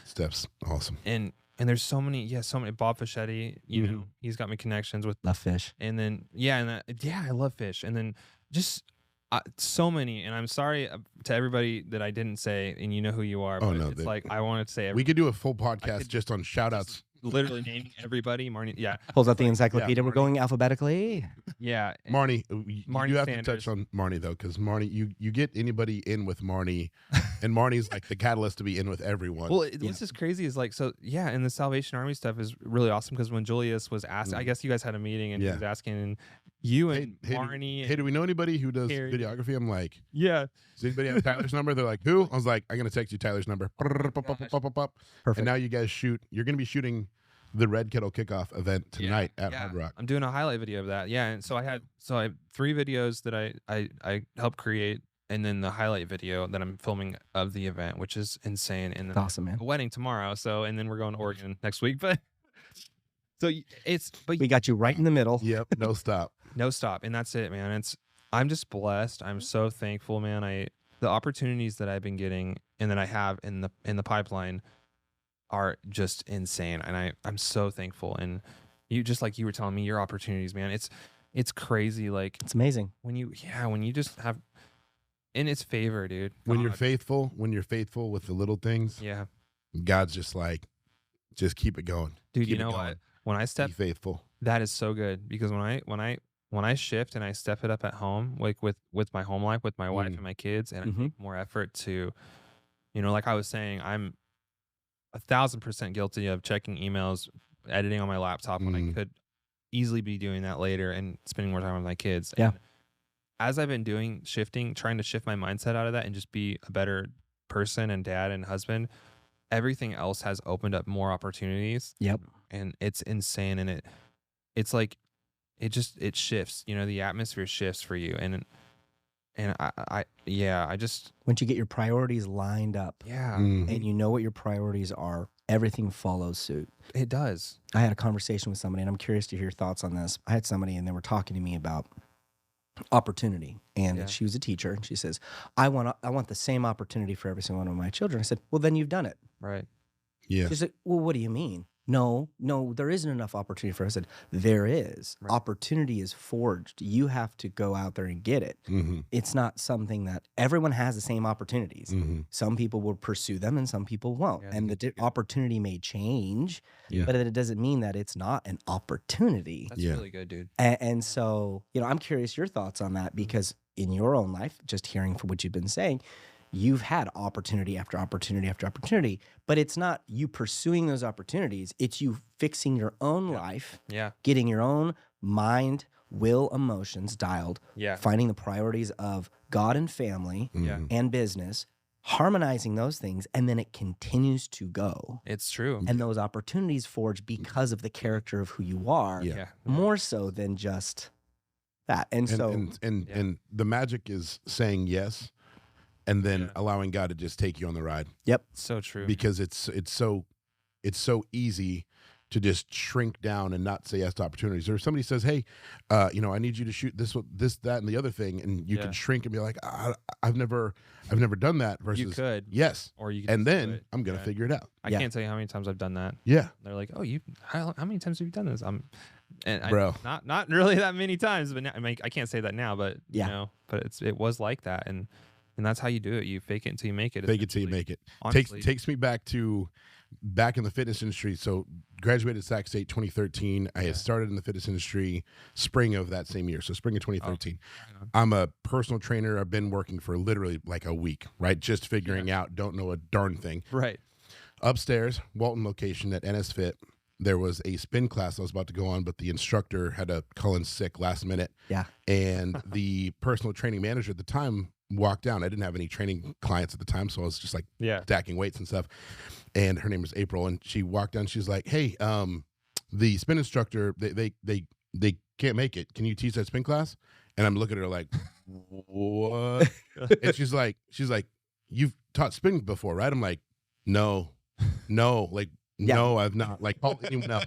Speaker 2: Steph's awesome.
Speaker 3: And there's so many Bob Fischetti,
Speaker 2: Mhm.
Speaker 3: he's got me connections with.
Speaker 1: Love fish.
Speaker 3: And then I love fish. And then just so many. And I'm sorry to everybody that I didn't say, and you know who you are.
Speaker 2: Oh,
Speaker 3: But
Speaker 2: no,
Speaker 3: it's
Speaker 2: they-
Speaker 3: like I wanted to say
Speaker 2: We could do a full
Speaker 3: could
Speaker 2: podcast just on shout outs.
Speaker 3: literally naming everybody. Marnie,
Speaker 1: Pulls out the encyclopedia. We're
Speaker 2: Marnie.
Speaker 1: going alphabetically.
Speaker 3: yeah.
Speaker 2: Marnie,
Speaker 3: Marnie
Speaker 2: you have
Speaker 3: Sanders.
Speaker 2: to touch on Marnie though, because Marnie, you get anybody in with Marnie, and Marnie's like the catalyst to be in with everyone.
Speaker 3: Well, what's just crazy is and the Salvation Army stuff is really awesome because when Julius was asked, I guess you guys had a meeting and he
Speaker 2: Yeah.
Speaker 3: was asking, and you and
Speaker 2: Hey,
Speaker 3: Marnie,
Speaker 2: hey, do we know anybody who does
Speaker 3: Carrie.
Speaker 2: videography? I'm like,
Speaker 3: yeah,
Speaker 2: does anybody have Tyler's number? They're like, who? I was like, I'm gonna text you Tyler's number. And
Speaker 1: Perfect.
Speaker 2: now you guys you're gonna be shooting the Red Kettle Kickoff event tonight at Hard Rock.
Speaker 3: I'm doing a highlight video of that. Yeah, and so I have 3 videos that I helped create, and then the highlight video that I'm filming of the event, which is insane. And then
Speaker 1: Awesome, man.
Speaker 3: a wedding tomorrow. So and then we're going to Oregon next week. But
Speaker 1: We got you right in the middle.
Speaker 2: Yep, no stop.
Speaker 3: no stop, and that's it, man. I'm just blessed. I'm so thankful, man. The opportunities that I've been getting and that I have in the pipeline are just insane, and I'm so thankful. And you, just like you were telling me, your opportunities, man. It's crazy. Like
Speaker 1: It's amazing.
Speaker 3: when you just have, and it's favor, dude.
Speaker 2: When you're
Speaker 3: God.
Speaker 2: faithful with the little things,
Speaker 3: Yeah,
Speaker 2: God's just like, just keep it going.
Speaker 3: dude.
Speaker 2: Keep
Speaker 3: You
Speaker 2: it
Speaker 3: know
Speaker 2: going.
Speaker 3: what? When I step,
Speaker 2: Be faithful.
Speaker 3: that is so good because when I shift and I step it up at home, like with my home life, with my wife
Speaker 2: Mm.
Speaker 3: and my kids, and I
Speaker 1: Mhm.
Speaker 3: make more effort to, like I was saying, I'm 1,000% guilty of checking emails, editing on my laptop when I
Speaker 2: Mm.
Speaker 3: could easily be doing that later and spending more time with my kids.
Speaker 1: Yeah.
Speaker 3: And as I've been trying to shift my mindset out of that and just be a better person and dad and husband, everything else has opened up more opportunities.
Speaker 1: Yep.
Speaker 3: And it's insane. And it's like, it shifts, the atmosphere shifts for you. And I just,
Speaker 1: Once you get your priorities lined up
Speaker 3: yeah,
Speaker 2: Mm.
Speaker 1: and you know what your priorities are, everything follows suit.
Speaker 3: it does.
Speaker 1: I had a conversation with somebody, and I'm curious to hear your thoughts on this. I had somebody, and they were talking to me about opportunity, and
Speaker 3: Yeah.
Speaker 1: she was a teacher, and she says, I want the same opportunity for every single one of my children. I said, well, then you've done it.
Speaker 3: Right.
Speaker 2: Yeah.
Speaker 1: She said, well, what do you mean? No, there isn't enough opportunity for us. I said, there is.
Speaker 3: Right.
Speaker 1: Opportunity is forged. You have to go out there and get it.
Speaker 2: Mm-hmm.
Speaker 1: It's not something that everyone has the same opportunities.
Speaker 2: Mm-hmm.
Speaker 1: Some people will pursue them and some people won't.
Speaker 3: Yeah,
Speaker 1: and the opportunity may change,
Speaker 2: Yeah.
Speaker 1: but it doesn't mean that it's not an opportunity.
Speaker 3: That's
Speaker 2: Yeah.
Speaker 3: really good, dude.
Speaker 1: And so, I'm curious your thoughts on that because in your own life, just hearing from what you've been saying, you've had opportunity after opportunity after opportunity, but it's not you pursuing those opportunities. It's you fixing your own life,
Speaker 3: Yeah.
Speaker 1: getting your own mind, will, emotions dialed,
Speaker 3: Yeah.
Speaker 1: finding the priorities of God and family
Speaker 3: Yeah.
Speaker 2: Mm-hmm.
Speaker 1: and business, harmonizing those things, and then it continues to go.
Speaker 3: It's true.
Speaker 1: And those opportunities forge because of the character of who you are,
Speaker 2: Yeah.
Speaker 3: Yeah.
Speaker 1: more so than just that. And so,
Speaker 2: And
Speaker 3: Yeah.
Speaker 2: and the magic is saying yes and then
Speaker 3: Yeah.
Speaker 2: allowing God to just take you on the ride,
Speaker 3: So true.
Speaker 2: because it's so easy to just shrink down and not say yes to opportunities. Or if somebody says, "Hey, I need you to shoot this, that, and the other thing," and you
Speaker 3: Yeah.
Speaker 2: can shrink and be like, "I've never done that."
Speaker 3: You
Speaker 2: Versus,
Speaker 3: could,
Speaker 2: yes,
Speaker 3: or you could
Speaker 2: and
Speaker 3: just do
Speaker 2: then
Speaker 3: it.
Speaker 2: I'm gonna
Speaker 3: Yeah.
Speaker 2: figure it out.
Speaker 3: I
Speaker 1: Yeah.
Speaker 3: can't tell you how many times I've done that.
Speaker 2: Yeah,
Speaker 3: They're like, "Oh, how many times have you done this?"
Speaker 2: Bro.
Speaker 3: Not really that many times, but now, I mean, I can't say that now, but
Speaker 1: Yeah.
Speaker 3: but it was like that, and that's how you do it. You fake it until you make it.
Speaker 2: fake it till you
Speaker 3: essentially.
Speaker 2: make it.
Speaker 3: Honestly,
Speaker 2: Takes me back in the fitness industry. So graduated Sac State 2013. I
Speaker 3: Yeah.
Speaker 2: had started in the fitness industry spring of that same year. So spring of 2013.
Speaker 3: right on.
Speaker 2: I'm a personal trainer. I've been working for literally like a week, right? Just figuring out, don't know a darn thing.
Speaker 3: Right.
Speaker 2: Upstairs, Walton location at NS Fit, there was a spin class I was about to go on, but the instructor had to call in sick last minute.
Speaker 1: Yeah.
Speaker 2: And the personal training manager at the time walked down. I didn't have any training clients at the time, so I was just like
Speaker 3: Yeah.
Speaker 2: stacking weights and stuff. And her name was April, and she walked down. She's like, "Hey, the spin instructor, they can't make it. Can you teach that spin class?" And I'm looking at her like, "What?" And she's like, "You've taught spin before, right?" I'm like, no, like,
Speaker 1: Yeah.
Speaker 2: no, I've not. Like, call anyone else.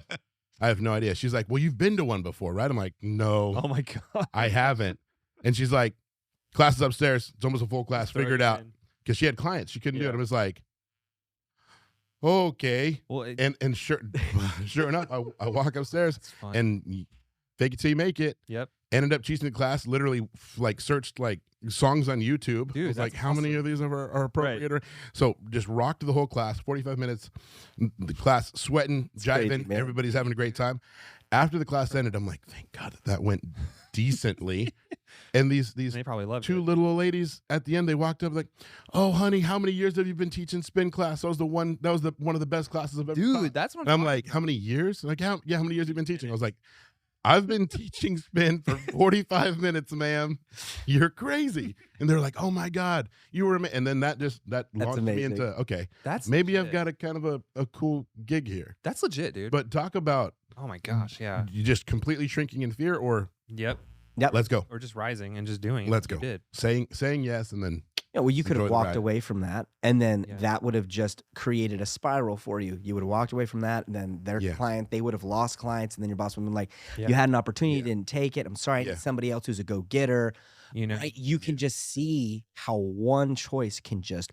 Speaker 2: I have no idea. She's like, "Well, you've been to one before, right?" I'm like, "No,
Speaker 3: Oh my god.
Speaker 2: I haven't." And she's like, "Class is upstairs. It's almost a full class.
Speaker 3: Throw
Speaker 2: Figure it
Speaker 3: you
Speaker 2: out."
Speaker 3: in.
Speaker 2: Because she had clients. She couldn't do it.
Speaker 3: Yeah.
Speaker 2: I was like, okay.
Speaker 3: Well,
Speaker 2: And sure enough, I walk upstairs
Speaker 3: it's fun.
Speaker 2: and fake it till you make it.
Speaker 3: Yep.
Speaker 2: Ended up teaching the class. Literally, like searched like songs on YouTube.
Speaker 3: Dude,
Speaker 2: was like,
Speaker 3: that's
Speaker 2: how many
Speaker 3: awesome.
Speaker 2: of these are appropriate? So just rocked the whole class. 45 minutes. The class sweating,
Speaker 1: crazy,
Speaker 2: jiving.
Speaker 1: man.
Speaker 2: Everybody's having a great time. After the class ended, I'm like, thank God that went decently. And these
Speaker 3: They probably love
Speaker 2: two
Speaker 3: it.
Speaker 2: little old ladies at the end, they walked up like, "Oh, honey, how many years have you been teaching spin class? That was one of the best classes I've ever taught."
Speaker 3: Dude, that's what
Speaker 2: And I'm
Speaker 3: talking
Speaker 2: like, "How many years?" Like, how many years have you been teaching? I was like, "I've been teaching spin for 45 minutes, ma'am. You're crazy." And they're like, "Oh my God, you were," and then that launched me
Speaker 1: amazing.
Speaker 2: into, okay,
Speaker 3: That's
Speaker 2: maybe I've
Speaker 3: legit.
Speaker 2: got a kind of a cool gig here.
Speaker 3: That's legit, dude.
Speaker 2: But talk about
Speaker 3: oh my gosh, yeah.
Speaker 2: you just completely shrinking in fear, or
Speaker 3: Yep.
Speaker 2: let's go,
Speaker 3: Or just rising and just doing it.
Speaker 2: Let's
Speaker 3: You
Speaker 2: go.
Speaker 3: did.
Speaker 2: saying yes, and then
Speaker 1: Yeah, well, you could
Speaker 2: Enjoy
Speaker 1: have
Speaker 2: the
Speaker 1: walked
Speaker 2: ride.
Speaker 1: away from that, and then
Speaker 3: Yeah.
Speaker 1: that would have just created a spiral for you. You would have walked away from that, and then their
Speaker 2: Yeah.
Speaker 1: client, they would have lost clients, and then your boss would have been like,
Speaker 3: Yeah.
Speaker 1: "You had an opportunity,
Speaker 2: Yeah.
Speaker 1: you didn't take it. I'm sorry, I
Speaker 2: Yeah.
Speaker 1: need somebody else who's a go-getter."
Speaker 3: You know.
Speaker 1: Right? You can just see how one choice can just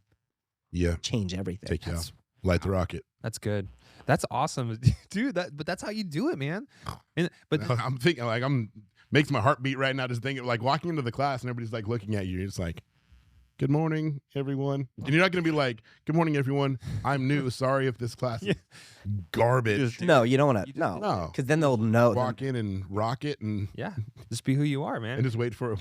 Speaker 2: yeah,
Speaker 1: change everything.
Speaker 2: take you
Speaker 3: That's-
Speaker 2: out, light the rocket.
Speaker 3: That's good. That's awesome, dude. But that's how you do it, man. But
Speaker 2: I'm thinking like makes my heart beat right now just thinking like walking into the class and everybody's like looking at you. It's like, "Good morning, everyone." And you're not gonna be like, "Good morning, everyone. I'm new. Sorry if this class is
Speaker 3: Yeah.
Speaker 2: garbage."
Speaker 3: Just-
Speaker 1: No, you don't want
Speaker 3: You
Speaker 1: to.
Speaker 3: just-
Speaker 1: No,
Speaker 2: No,
Speaker 1: because then they'll know.
Speaker 2: walk in and rock it and
Speaker 3: yeah, just be who you are, man.
Speaker 2: just wait for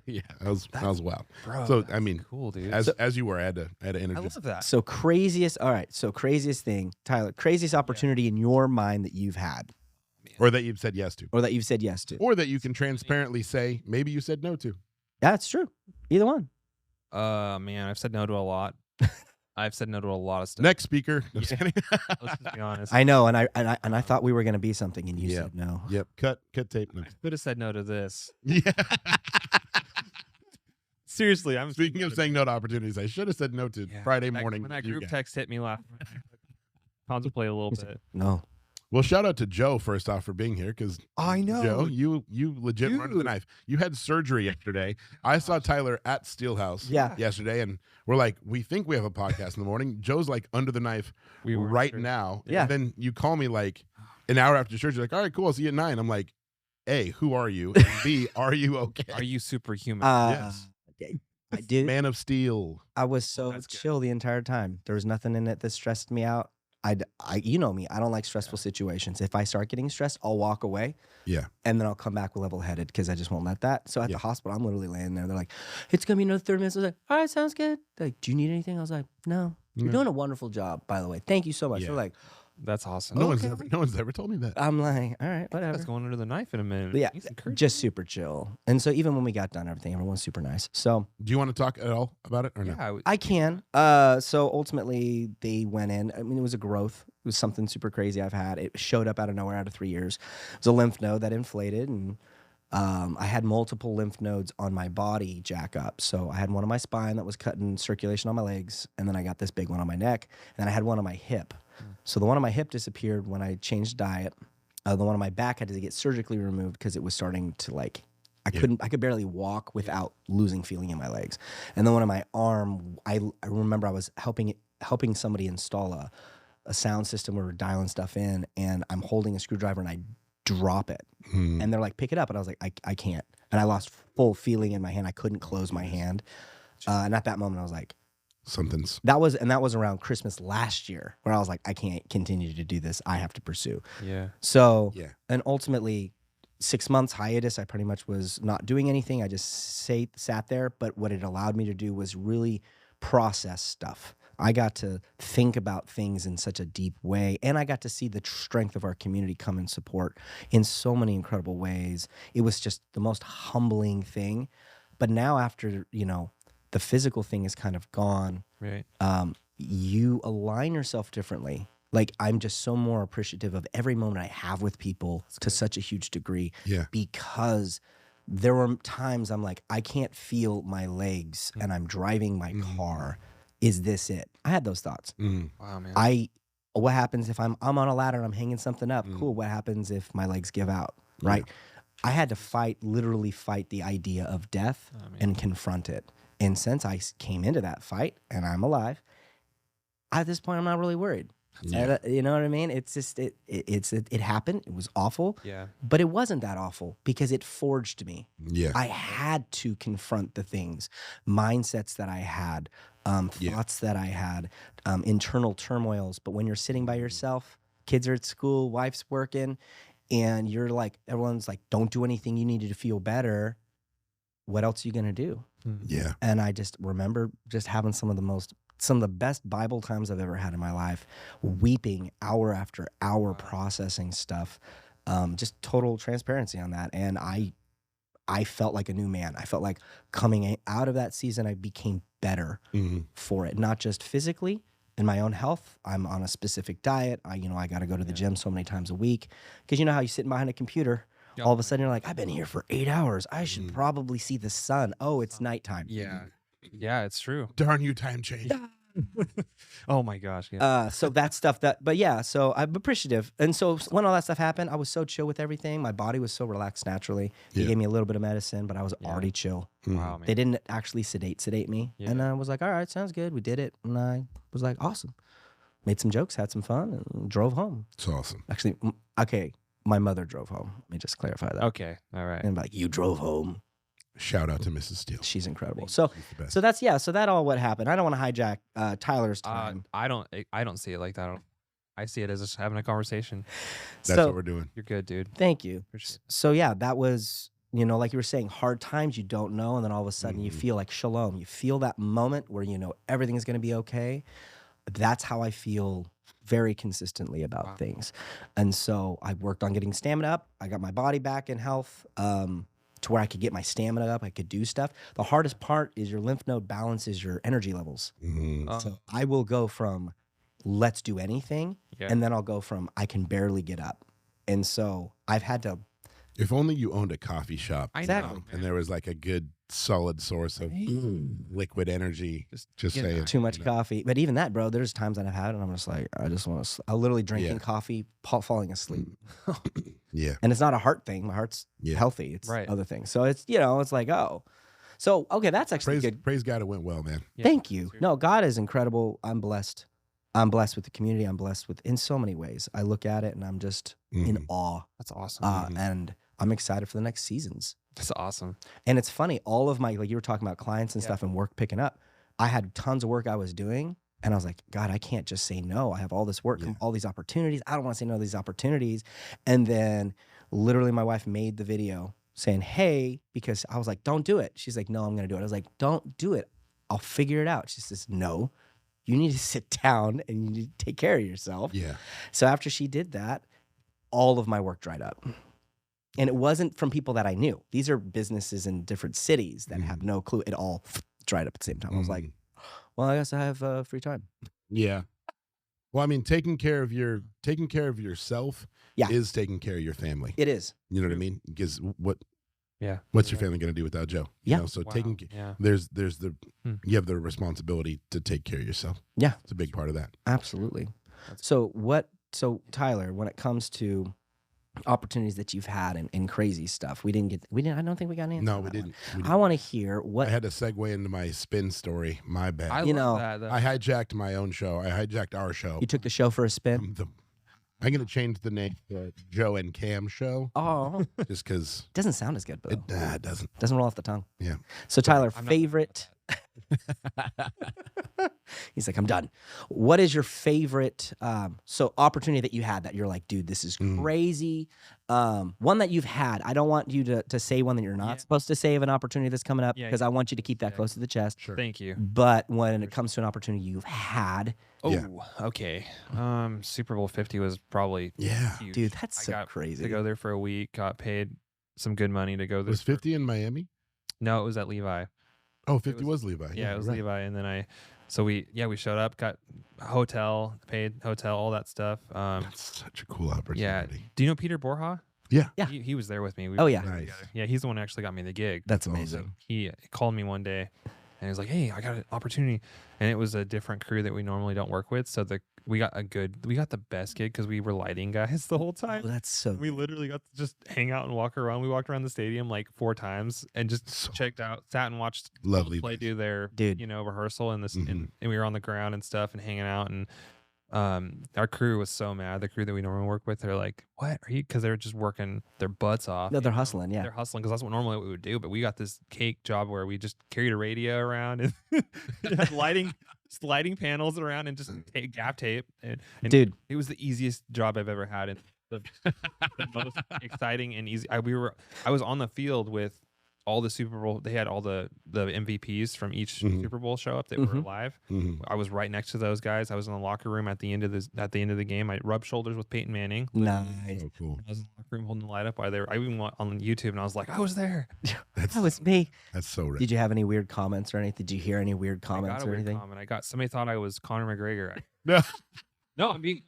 Speaker 2: yeah. That was wild.
Speaker 3: Bro,
Speaker 2: So, I
Speaker 3: that's
Speaker 2: mean,
Speaker 3: cool, dude.
Speaker 2: As you were, I had to
Speaker 3: I
Speaker 2: introduce.
Speaker 3: love that.
Speaker 1: So craziest. All right. So craziest thing, Tyler. Craziest opportunity in your mind that you've had,
Speaker 2: Or that you've said yes to,
Speaker 1: or that you've said yes to.
Speaker 2: or that you can transparently say maybe you said no to.
Speaker 1: Yeah, it's true. Either one.
Speaker 3: Man, I've said no to a lot. I've said no to a lot of stuff.
Speaker 2: Next speaker. No, just
Speaker 3: Yeah.
Speaker 2: kidding.
Speaker 3: Let's just be honest.
Speaker 1: I know, and I thought we were gonna be something, and you
Speaker 2: Yeah.
Speaker 1: said no.
Speaker 2: Yep. Cut tape. No.
Speaker 3: could have said no to this.
Speaker 2: Yeah.
Speaker 3: Seriously, I'm
Speaker 2: Speaking of saying no to opportunities, I should have said no to
Speaker 3: Yeah.
Speaker 2: Friday
Speaker 3: That-
Speaker 2: morning.
Speaker 3: when that
Speaker 2: you
Speaker 3: group
Speaker 2: guys.
Speaker 3: text hit me last. Contemplate a little
Speaker 1: He's
Speaker 3: bit.
Speaker 1: No.
Speaker 2: Well, shout out to Joe first off for being here because
Speaker 3: I know.
Speaker 2: Joe, you legit run to the
Speaker 3: Dude.
Speaker 2: knife. You had surgery yesterday. I saw Tyler at Steelhouse
Speaker 1: Yeah.
Speaker 2: yesterday, and we're like, we think we have a podcast in the morning. Joe's like under the knife
Speaker 3: We were
Speaker 2: right
Speaker 3: sure.
Speaker 2: now.
Speaker 1: Yeah.
Speaker 2: And then you call me like an hour after surgery, like, all right, cool, I'll see you at 9. I'm like, A, who are you? And B, are you okay?
Speaker 3: Are you superhuman?
Speaker 2: Yes.
Speaker 1: I did.
Speaker 2: Man of Steel.
Speaker 1: I was so
Speaker 3: That's good.
Speaker 1: chill the entire time. There was nothing in it that stressed me out. You know me. I don't like stressful situations. If I start getting stressed, I'll walk away.
Speaker 2: Yeah.
Speaker 1: And then I'll come back level headed because I just won't let that. So at
Speaker 2: Yeah.
Speaker 1: the hospital, I'm literally laying there. They're like, "It's gonna be another 30 minutes." I was like, "All right, sounds good." They're like, "Do you need anything?" I was like, "No." You're
Speaker 2: Yeah.
Speaker 1: doing a wonderful job, by the way. Thank you so much.
Speaker 2: Yeah.
Speaker 1: They're like,
Speaker 3: That's awesome.
Speaker 2: No
Speaker 1: Okay.
Speaker 2: one's ever told me that.
Speaker 1: I'm like, "All right, whatever."
Speaker 3: That's going under the knife in a minute.
Speaker 1: But yeah,
Speaker 3: He's encouraging.
Speaker 1: just super chill. And so even when we got done, everything, everyone's super nice. So
Speaker 2: Do you want to talk at all about it or no?
Speaker 3: yeah.
Speaker 1: I can. So ultimately, they went in. I mean, it was a growth. It was something super crazy I've had. It showed up out of nowhere out of 3 years. It was a lymph node that inflated, and I had multiple lymph nodes on my body jack up. So I had one on my spine that was cutting circulation on my legs, and then I got this big one on my neck, and then I had one on my hip. So the one on my hip disappeared when I changed diet. The one on my back had to get surgically removed because it was starting to like I could barely walk without losing feeling in my legs. And then one on my arm, I remember I was helping somebody install a sound system where we're dialing stuff in, and I'm holding a screwdriver and I drop it. And they're like, pick it up. And I was like, I can't. And I lost full feeling in my hand. I couldn't close my hand. And at that moment, I was like, that was around Christmas last year where I was like, I can't continue to do this. I have to pursue.
Speaker 3: Yeah.
Speaker 1: So, and ultimately 6 months hiatus, I pretty much was not doing anything. I just sat there. But what it allowed me to do was really process stuff. I got to think about things in such a deep way, and I got to see the strength of our community come and support in so many incredible ways. It was just the most humbling thing. But now after, the physical thing is kind of gone,
Speaker 3: Right.
Speaker 1: You align yourself differently. Like, I'm just so more appreciative of every moment I have with people to such a huge degree because there were times I'm like, I can't feel my legs and I'm driving my car. Is this it? I had those thoughts.
Speaker 3: Wow, man.
Speaker 1: What happens if I'm on a ladder and I'm hanging something up? Cool. What happens if my legs give out? Right. I had to literally fight the idea of death and confront it. And since I came into that fight and I'm alive, at this point, I'm not really worried.
Speaker 2: Yeah.
Speaker 1: You know what I mean? It's just, it happened. It was awful.
Speaker 3: Yeah.
Speaker 1: But it wasn't that awful because it forged me.
Speaker 2: Yeah.
Speaker 1: I had to confront the things, mindsets that I had, thoughts that I had, internal turmoils. But when you're sitting by yourself, kids are at school, wife's working, and you're like, everyone's like, don't do anything. You needed to feel better. What else are you going to do?
Speaker 2: Yeah.
Speaker 1: And I just remember just having some of the best Bible times I've ever had in my life, weeping hour after hour, processing stuff, just total transparency on that. And I felt like a new man. I felt like coming out of that season, I became better for it, not just physically in my own health. I'm on a specific diet. I got to go to the gym so many times a week because you know how you sitting behind a computer, all of a sudden you're like, I've been here for 8 hours. I should probably see the sun. Oh, it's nighttime.
Speaker 3: Yeah. Yeah, it's true.
Speaker 2: Darn you, time change.
Speaker 3: Oh my gosh. Yeah.
Speaker 1: So that stuff so I'm appreciative. And so when all that stuff happened, I was so chill with everything. My body was so relaxed naturally. They gave me a little bit of medicine, but I was already chill.
Speaker 3: Wow, man.
Speaker 1: They didn't actually sedate me.
Speaker 3: Yeah.
Speaker 1: And I was like, all right, sounds good. We did it. And I was like, awesome. Made some jokes, had some fun, and drove home.
Speaker 2: It's awesome.
Speaker 1: Actually, okay, my mother drove home. Let me just clarify that.
Speaker 3: Okay. All right.
Speaker 1: And I'm like, you drove home.
Speaker 2: Shout out to Mrs. Steele.
Speaker 1: She's incredible. So
Speaker 2: She's the best.
Speaker 1: so that's so that all what happened. I don't want to hijack Tyler's time.
Speaker 3: I don't see it like that. I see it as just having a conversation.
Speaker 2: That's
Speaker 1: so
Speaker 2: what we're doing.
Speaker 3: You're good, dude.
Speaker 1: thank you.
Speaker 3: Appreciate it.
Speaker 1: So yeah, that was, like you were saying, hard times you don't know, and then all of a sudden you feel like shalom. You feel that moment where everything is going to be okay. That's how I feel very consistently about things. And so I worked on getting stamina up. I got my body back in health to where I could get my stamina up. I could do stuff. The hardest part is your lymph node balances your energy levels. So I will go from let's do anything, and then I'll go from I can barely get up. And so I've had to.
Speaker 2: If only you owned a coffee shop.
Speaker 1: Exactly.
Speaker 2: And there was like a good solid source of liquid energy. Just saying.
Speaker 1: Too much coffee. But even that, bro, there's times that I've had it and I'm just like, I just want to, I'm literally drinking coffee, falling asleep.
Speaker 2: Yeah.
Speaker 1: And it's not a heart thing. My heart's healthy. It's other things. So it's, it's like, oh. So, okay, that's actually good.
Speaker 2: Praise God it went well, man.
Speaker 1: Thank you. No, God is incredible. I'm blessed. I'm blessed with the community. I'm blessed in so many ways. I look at it and I'm just in awe.
Speaker 3: That's awesome.
Speaker 1: And I'm excited for the next seasons.
Speaker 3: That's awesome.
Speaker 1: And it's funny, all of my, like you were talking about clients and stuff and work picking up. I had tons of work I was doing and I was like, God, I can't just say no. I have all this work, all these opportunities. I don't want to say no to these opportunities. And then literally my wife made the video saying, hey, because I was like, don't do it. She's like, no, I'm going to do it. I was like, don't do it. I'll figure it out. She says, no, you need to sit down and you need to take care of yourself.
Speaker 2: Yeah.
Speaker 1: So after she did that, all of my work dried up. And it wasn't from people that I knew. These are businesses in different cities that have no clue. It all dried up at the same time. I was like, well, I guess I have free time.
Speaker 2: Yeah. Well, I mean, taking care of yourself is taking care of your family.
Speaker 1: It is.
Speaker 2: You know what I mean? Because
Speaker 3: Yeah.
Speaker 2: What's your family going to do without Joe?
Speaker 1: Yeah.
Speaker 2: You know, so
Speaker 3: Wow.
Speaker 2: taking
Speaker 3: Yeah.
Speaker 2: there's the
Speaker 3: Hmm.
Speaker 2: you have the responsibility to take care of yourself.
Speaker 1: Yeah.
Speaker 2: It's a big part of that.
Speaker 1: Absolutely.
Speaker 3: That's-
Speaker 1: So Tyler, when it comes to opportunities that you've had and crazy stuff, I don't think we got an answer.
Speaker 2: No,
Speaker 1: on
Speaker 2: we
Speaker 1: that one.
Speaker 2: didn't. We didn't.
Speaker 1: I want to hear what
Speaker 2: I had to segue into my spin story. My bad.
Speaker 3: I
Speaker 1: You
Speaker 3: love
Speaker 1: know,
Speaker 3: that. Though.
Speaker 2: I hijacked my own show. I hijacked our show.
Speaker 1: you took the show for a spin.
Speaker 2: I'm going to change the name to Joe and Cam Show
Speaker 1: Oh,
Speaker 2: just because
Speaker 1: doesn't sound as good, but
Speaker 2: it doesn't.
Speaker 1: doesn't roll off the tongue.
Speaker 2: Yeah.
Speaker 1: So Tyler,
Speaker 3: I'm not-
Speaker 1: favorite. He's like, I'm done. What is your favorite opportunity that you had that you're like, dude, this is
Speaker 2: Mm.
Speaker 1: crazy? One that you've had. I don't want you to say one that you're not
Speaker 3: Yeah.
Speaker 1: supposed to say of an opportunity that's coming up
Speaker 3: Yeah,
Speaker 1: because I want you to keep that
Speaker 3: yeah.
Speaker 1: close to the chest.
Speaker 2: Sure.
Speaker 3: Thank you.
Speaker 1: But when it comes to an opportunity you've had,
Speaker 3: Oh,
Speaker 2: Yeah.
Speaker 3: okay. Super Bowl 50 was probably
Speaker 2: Yeah.
Speaker 3: huge.
Speaker 1: dude, that's
Speaker 3: I
Speaker 1: so
Speaker 3: got
Speaker 1: crazy.
Speaker 3: to go there for a week. Got paid some good money to go there.
Speaker 2: Was 50 in Miami?
Speaker 3: No, it was at Levi.
Speaker 2: Oh, 50
Speaker 3: was-
Speaker 2: was Levi.
Speaker 3: Yeah, it was
Speaker 2: right.
Speaker 3: Levi, and then we showed up, got a hotel, paid hotel, all that stuff.
Speaker 2: That's such a cool opportunity.
Speaker 3: Do you know Peter Borja?
Speaker 2: Yeah.
Speaker 1: Yeah.
Speaker 3: He was there with me. We
Speaker 1: Oh,
Speaker 3: were
Speaker 1: yeah.
Speaker 3: there
Speaker 2: Nice.
Speaker 3: together. Yeah, he's the one who actually got me the gig.
Speaker 1: That's
Speaker 2: Awesome.
Speaker 1: amazing.
Speaker 3: He called me one day and he was like, "Hey, I got an opportunity," and it was a different crew that we normally don't work with. So we got the best gig because we were lighting guys the whole
Speaker 1: Oh,
Speaker 3: time.
Speaker 1: that's so.
Speaker 3: We literally got to just hang out and walk around. We walked around the stadium like 4 times and just
Speaker 2: So
Speaker 3: checked out, sat and watched
Speaker 2: Lovely.
Speaker 3: play do their
Speaker 1: Dude.
Speaker 3: rehearsal and this
Speaker 2: Mhm.
Speaker 3: and we were on the ground and stuff and hanging out and our crew was so mad. The crew that we normally work with, they're like, "What are you?" Because they're just working their butts off.
Speaker 1: No,
Speaker 3: you
Speaker 1: they're
Speaker 3: know?
Speaker 1: hustling. Yeah.
Speaker 3: They're hustling because that's what normally we would do. But we got this cake job where we just carried a radio around and just lighting panels around and just gap tape. And
Speaker 1: Dude,
Speaker 3: it was the easiest job I've ever had and the most exciting and easy. I was on the field with all the Super Bowl. They had all the MVPs from each
Speaker 2: Mhm.
Speaker 3: Super Bowl show up that were
Speaker 1: Mhm.
Speaker 3: alive.
Speaker 2: Mhm.
Speaker 3: I was right next to those guys. I was in the locker room at the end of the game. I rubbed shoulders with Peyton Manning.
Speaker 1: nice.
Speaker 2: So cool.
Speaker 3: I was in the locker room holding the light up while they were. I even went on YouTube and I was like, I was there.
Speaker 2: That's
Speaker 1: That was me.
Speaker 2: that's so rad.
Speaker 1: Did you have any weird comments or anything? Did you hear any weird
Speaker 3: I
Speaker 1: comments
Speaker 3: got a
Speaker 1: or
Speaker 3: weird
Speaker 1: anything?
Speaker 3: comment. Somebody thought I was Conor McGregor.
Speaker 2: No.
Speaker 3: No, I'm being.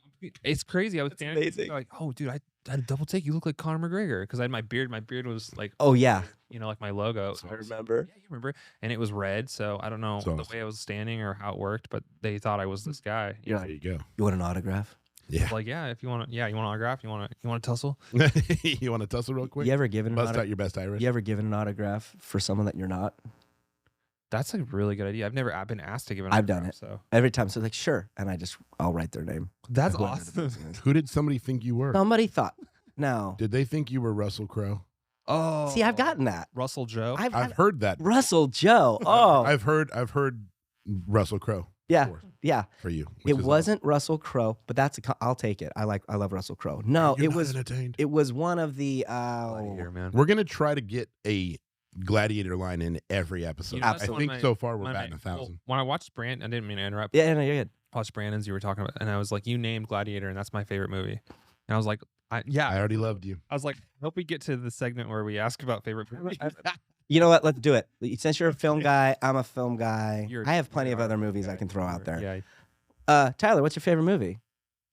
Speaker 3: It's crazy. I was
Speaker 1: That's
Speaker 3: standing there,
Speaker 1: amazing.
Speaker 3: like, oh, dude, I had a double take. You look like Conor McGregor because I had my beard. My beard was like,
Speaker 1: Oh yeah,
Speaker 3: like my logo.
Speaker 2: That's
Speaker 1: I
Speaker 2: awesome.
Speaker 1: remember.
Speaker 3: Yeah, you remember? And it was red, so I don't know
Speaker 2: That's
Speaker 3: the
Speaker 2: awesome.
Speaker 3: way I was standing or how it worked, but they thought I was this guy.
Speaker 1: You're
Speaker 2: There
Speaker 1: like,
Speaker 2: you go.
Speaker 1: you want an autograph?
Speaker 2: Yeah.
Speaker 3: Like, yeah, if you want, you want an autograph, you want to tussle.
Speaker 2: You want to tussle real quick?
Speaker 1: You ever given an
Speaker 2: Bust
Speaker 1: autograph?
Speaker 2: out your best Irish.
Speaker 1: You ever given an autograph for someone that you're not?
Speaker 3: That's a really good idea. I've been asked to give an
Speaker 1: I've done
Speaker 3: autograph,
Speaker 1: it.
Speaker 3: So
Speaker 1: Every time, so like sure, and I'll write their name.
Speaker 3: that's
Speaker 1: Whoever the
Speaker 3: awesome.
Speaker 1: person is.
Speaker 2: Who did somebody think you were?
Speaker 1: Somebody thought. No.
Speaker 2: Did they think you were Russell Crowe?
Speaker 3: Oh,
Speaker 1: See, I've gotten that.
Speaker 3: Russell Joe.
Speaker 2: I've heard that.
Speaker 1: Russell Joe. Oh,
Speaker 2: I've heard Russell Crowe.
Speaker 1: yeah,
Speaker 2: before
Speaker 1: yeah.
Speaker 2: For you. which
Speaker 1: It
Speaker 2: is
Speaker 1: wasn't Russell Crowe, but I'll take it. I love Russell Crowe. No,
Speaker 2: awesome. You're
Speaker 1: it
Speaker 2: not
Speaker 1: was
Speaker 2: entertained.
Speaker 1: it was one of the
Speaker 3: Here, man.
Speaker 2: We're gonna try to get a gladiator line in every episode.
Speaker 3: You know,
Speaker 2: I
Speaker 3: that's one of
Speaker 2: think
Speaker 3: my-
Speaker 2: so far we're
Speaker 3: One of
Speaker 2: batting
Speaker 3: my-
Speaker 2: 1,000.
Speaker 3: When I watched Brand, I didn't mean to interrupt.
Speaker 1: yeah, no, you're good.
Speaker 3: Watched Brandon's, you were talking about, and I was like, you named Gladiator, and that's my favorite movie. And I was like,
Speaker 2: I
Speaker 3: I
Speaker 2: already loved you.
Speaker 3: was like, I hope we get to the segment where we ask about favorite movies.
Speaker 1: You know what? Let's do it. Since you're a film guy, I'm a film guy.
Speaker 3: You're-
Speaker 1: I have plenty of
Speaker 3: you're
Speaker 1: other
Speaker 3: our
Speaker 1: movies I
Speaker 3: guy.
Speaker 1: can throw out there.
Speaker 3: Yeah.
Speaker 1: Tyler, what's your favorite movie?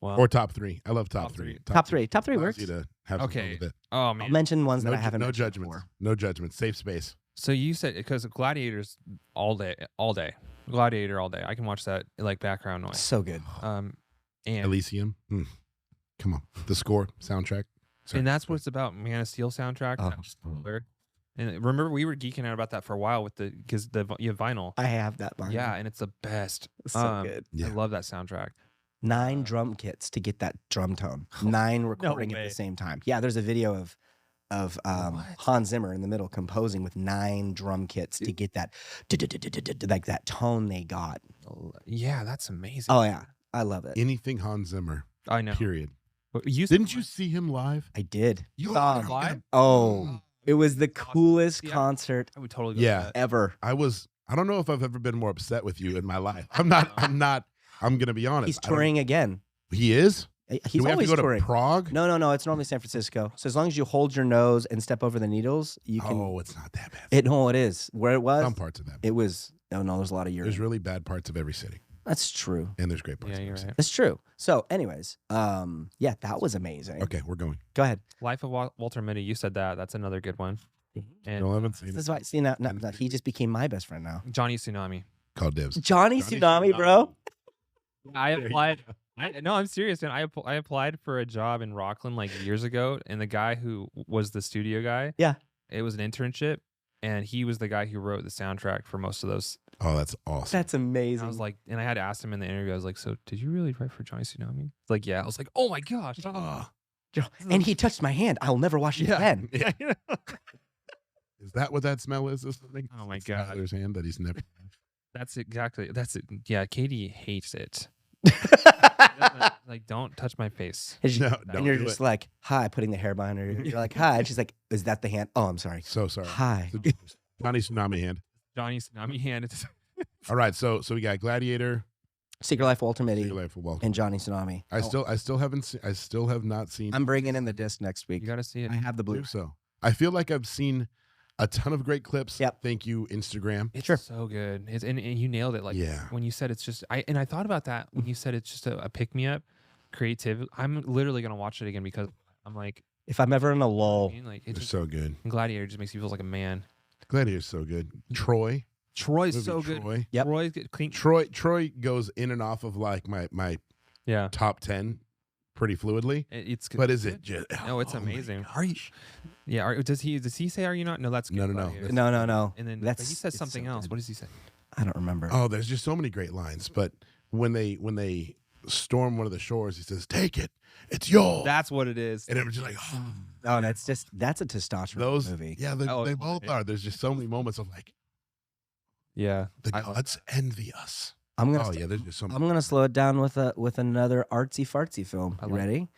Speaker 3: Well,
Speaker 2: Or top 3. I love top
Speaker 3: Top
Speaker 2: 3.
Speaker 3: three.
Speaker 1: Top three. Top 3
Speaker 2: allows
Speaker 1: works.
Speaker 2: you to have some fun
Speaker 3: Okay.
Speaker 2: with it.
Speaker 3: oh
Speaker 1: I'll
Speaker 3: man.
Speaker 1: mention ones that
Speaker 2: No,
Speaker 1: I haven't
Speaker 2: no
Speaker 1: mentioned
Speaker 2: judgments.
Speaker 1: before.
Speaker 2: No judgments. Safe space.
Speaker 3: So you said because Gladiators all day. Gladiator all day. I can watch that like background noise.
Speaker 1: So good.
Speaker 3: And
Speaker 2: Elysium. Come on. The score, soundtrack. Sorry.
Speaker 3: and that's what it's about. Man of Steel soundtrack.
Speaker 1: Oh.
Speaker 3: That was killer. And remember, we were geeking out about that for a while with because you have vinyl.
Speaker 1: I have that one.
Speaker 3: Yeah, and it's the best.
Speaker 1: So good.
Speaker 2: Yeah.
Speaker 3: I love that soundtrack.
Speaker 1: 9 drum kits to get that drum tone. 9 recording at
Speaker 3: way.
Speaker 1: the same time. Yeah, there's a video of
Speaker 3: What?
Speaker 1: Hans Zimmer in the middle composing with 9 drum kits to get that like that tone they got.
Speaker 3: Yeah, that's amazing.
Speaker 1: Oh yeah, I love it.
Speaker 2: Anything Hans Zimmer,
Speaker 3: I know.
Speaker 2: period.
Speaker 3: But you
Speaker 2: Didn't you see him live?
Speaker 1: I did.
Speaker 3: You
Speaker 2: saw
Speaker 3: saw
Speaker 2: him
Speaker 3: live?
Speaker 1: Oh, it was the
Speaker 3: Awesome.
Speaker 1: coolest
Speaker 3: See,
Speaker 1: concert
Speaker 3: I would totally go
Speaker 2: Yeah.
Speaker 3: to that.
Speaker 1: ever.
Speaker 2: I don't know if I've ever been more upset with you in my life. I'm going to be honest.
Speaker 1: He's
Speaker 2: I don't-
Speaker 1: touring again.
Speaker 2: He is?
Speaker 1: He's
Speaker 2: Do we have to
Speaker 1: always
Speaker 2: go
Speaker 1: touring.
Speaker 2: to Prague?
Speaker 1: No. It's normally San Francisco. So as long as you hold your nose and step over the needles, you can.
Speaker 2: Oh, it's not that bad.
Speaker 1: It is where it was.
Speaker 2: Some parts of that.
Speaker 1: It was. Oh no, there's a lot of urine.
Speaker 2: There's really bad parts of every city,
Speaker 1: That's true.
Speaker 2: and there's great parts.
Speaker 3: Yeah,
Speaker 2: of
Speaker 3: you're
Speaker 2: every
Speaker 3: right.
Speaker 1: That's true. So, anyways, yeah, that was amazing.
Speaker 2: city. Okay, we're going.
Speaker 1: Go ahead.
Speaker 3: Life of Walter Mitty. You said that. That's another good one. And
Speaker 2: No, I haven't seen
Speaker 1: This
Speaker 2: it.
Speaker 1: is why. See now, he just became my best friend now.
Speaker 3: Johnny Tsunami.
Speaker 2: Called dibs.
Speaker 1: Johnny Tsunami, bro.
Speaker 3: I
Speaker 2: There you
Speaker 3: applied.
Speaker 2: go.
Speaker 3: No, I'm serious, man. I applied for a job in Rockland like years ago, and the guy who was the studio guy,
Speaker 1: Yeah.
Speaker 3: it was an internship, and he was the guy who wrote the soundtrack for most of those.
Speaker 2: Oh, that's awesome.
Speaker 1: That's
Speaker 3: And
Speaker 1: amazing.
Speaker 3: I was like, and I had asked him in the interview, I was like, so did you really write for Johnny Tsunami? He's like, yeah. I was like, oh my gosh.
Speaker 2: Ah,
Speaker 1: and he touched my hand. I'll never wash it again.
Speaker 2: is that what that smell is? Or something?
Speaker 3: Oh my
Speaker 2: It's
Speaker 3: God.
Speaker 2: Skylar's hand that he's never.
Speaker 3: That's it. Yeah, Katie hates it. Like, don't touch my face.
Speaker 1: And,
Speaker 2: No,
Speaker 1: and
Speaker 2: don't
Speaker 1: you're
Speaker 2: do
Speaker 1: just
Speaker 2: it.
Speaker 1: like, hi, putting the hair behind her. ear. You're like, hi. And she's like, is that the hand? Oh, I'm sorry.
Speaker 2: So sorry.
Speaker 1: Hi.
Speaker 2: So, Johnny Tsunami hand.
Speaker 3: Johnny Tsunami hand.
Speaker 2: All right, so we got Gladiator,
Speaker 1: Secret Life Ultimate
Speaker 2: Secret Life of Walter.
Speaker 1: and Johnny Tsunami.
Speaker 2: I still have not seen.
Speaker 1: I'm bringing in the disc next week.
Speaker 3: You got to see it.
Speaker 1: I have the blue.
Speaker 2: believe so. I feel like I've seen a ton of great clips.
Speaker 1: Yep.
Speaker 2: Thank you, Instagram.
Speaker 3: It's
Speaker 1: Sure.
Speaker 3: so good. And you nailed it. Like
Speaker 2: Yeah.
Speaker 3: when you said it's just I thought about that when you said it's just a pick me up, creative. I'm literally gonna watch it again because I'm like,
Speaker 1: If I'm ever in a lull,
Speaker 3: I mean, like
Speaker 2: They're
Speaker 3: it's just,
Speaker 2: so good.
Speaker 3: Gladiator just makes you feel like a man.
Speaker 2: Gladiator's so good. Troy.
Speaker 3: Troy's
Speaker 2: movie
Speaker 3: so good.
Speaker 2: Troy.
Speaker 1: Yep.
Speaker 3: Troy's good. Clean.
Speaker 2: Troy goes in and off of like my
Speaker 3: Yeah.
Speaker 2: top 10 pretty fluidly.
Speaker 3: It's good.
Speaker 2: But is
Speaker 3: Good.
Speaker 2: it just
Speaker 3: No, it's
Speaker 2: oh my
Speaker 3: amazing.
Speaker 2: gosh.
Speaker 3: Are you? Yeah. Does he say are you not? No, that's good.
Speaker 2: No, no, no.
Speaker 3: Gladiator.
Speaker 2: That's-
Speaker 1: no.
Speaker 3: And then but
Speaker 1: That's
Speaker 3: he says
Speaker 1: it's
Speaker 3: something
Speaker 1: so
Speaker 3: else.
Speaker 1: good.
Speaker 3: What does he say?
Speaker 1: I don't remember.
Speaker 2: Oh, there's just so many great lines. But when they storm one of the shores, he says, "Take it, it's yours."
Speaker 3: That's what it is.
Speaker 2: And it was just like,
Speaker 1: Oh, that's a testosterone
Speaker 2: those
Speaker 1: movie.
Speaker 2: Yeah,
Speaker 3: Oh,
Speaker 2: they both are. There's just so many moments of like
Speaker 3: Yeah.
Speaker 2: the
Speaker 3: I love
Speaker 2: gods envy us.
Speaker 1: I'm gonna
Speaker 2: Oh yeah, there's just so
Speaker 1: I'm gonna slow it down with another artsy fartsy film.
Speaker 3: I
Speaker 1: You
Speaker 3: like
Speaker 1: ready?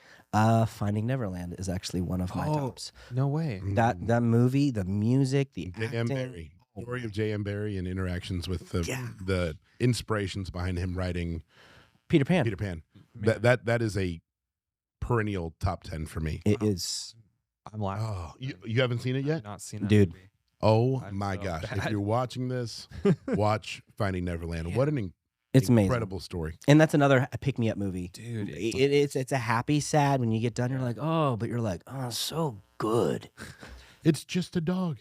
Speaker 1: Finding Neverland is actually one of my
Speaker 3: Oh.
Speaker 1: tops.
Speaker 3: No way.
Speaker 1: That movie, the music, the
Speaker 2: J.M.
Speaker 1: acting.
Speaker 2: Barrie.
Speaker 1: Oh
Speaker 2: Story
Speaker 1: my-
Speaker 2: of J.M. Barrie and interactions with
Speaker 1: Yeah.
Speaker 2: the inspirations behind him writing
Speaker 1: Peter Pan.
Speaker 2: Peter Pan.
Speaker 3: Man,
Speaker 2: That is a perennial top 10 for me.
Speaker 1: It is,
Speaker 3: I'm laughing.
Speaker 2: Oh, you haven't seen it
Speaker 3: I've
Speaker 2: yet?
Speaker 3: not seen that
Speaker 1: Dude.
Speaker 3: movie.
Speaker 2: Oh
Speaker 3: I'm
Speaker 2: my
Speaker 3: so
Speaker 2: gosh. If
Speaker 3: bad.
Speaker 2: you're watching this, watch Finding Neverland.
Speaker 3: Yeah.
Speaker 2: What an
Speaker 1: it's amazing.
Speaker 2: incredible story.
Speaker 1: And that's another pick me up movie.
Speaker 3: Dude,
Speaker 1: It's a happy, sad. When you get done, you're like, oh, but you're like, oh, so good.
Speaker 2: It's just a dog.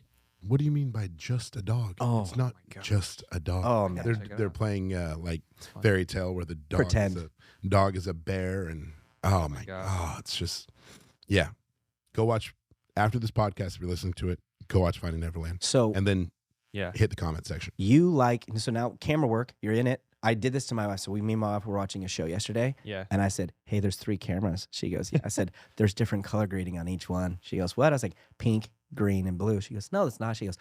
Speaker 2: What do you mean by just a dog?
Speaker 1: Oh,
Speaker 2: it's not
Speaker 3: my God.
Speaker 2: just a dog.
Speaker 1: Oh man,
Speaker 2: they're
Speaker 3: check it
Speaker 2: they're
Speaker 3: out.
Speaker 2: playing like
Speaker 3: It's fun.
Speaker 2: fairy tale where the
Speaker 1: Pretend.
Speaker 2: dog is a bear and oh my
Speaker 3: God.
Speaker 2: god, it's just yeah. Go watch after this podcast if you're listening to it. Go watch Finding Neverland
Speaker 1: so
Speaker 2: and then
Speaker 3: Yeah.
Speaker 2: hit the comment section.
Speaker 1: you like so now camera work. You're in it. I did this to my wife. So me and my wife were watching a show yesterday,
Speaker 3: Yeah.
Speaker 1: and I said, "Hey, there's 3 cameras." She goes, "Yeah." I said, "There's different color grading on each one." She goes, "What?" I was like, "Pink, green, and blue." She goes, "No, it's not." She goes,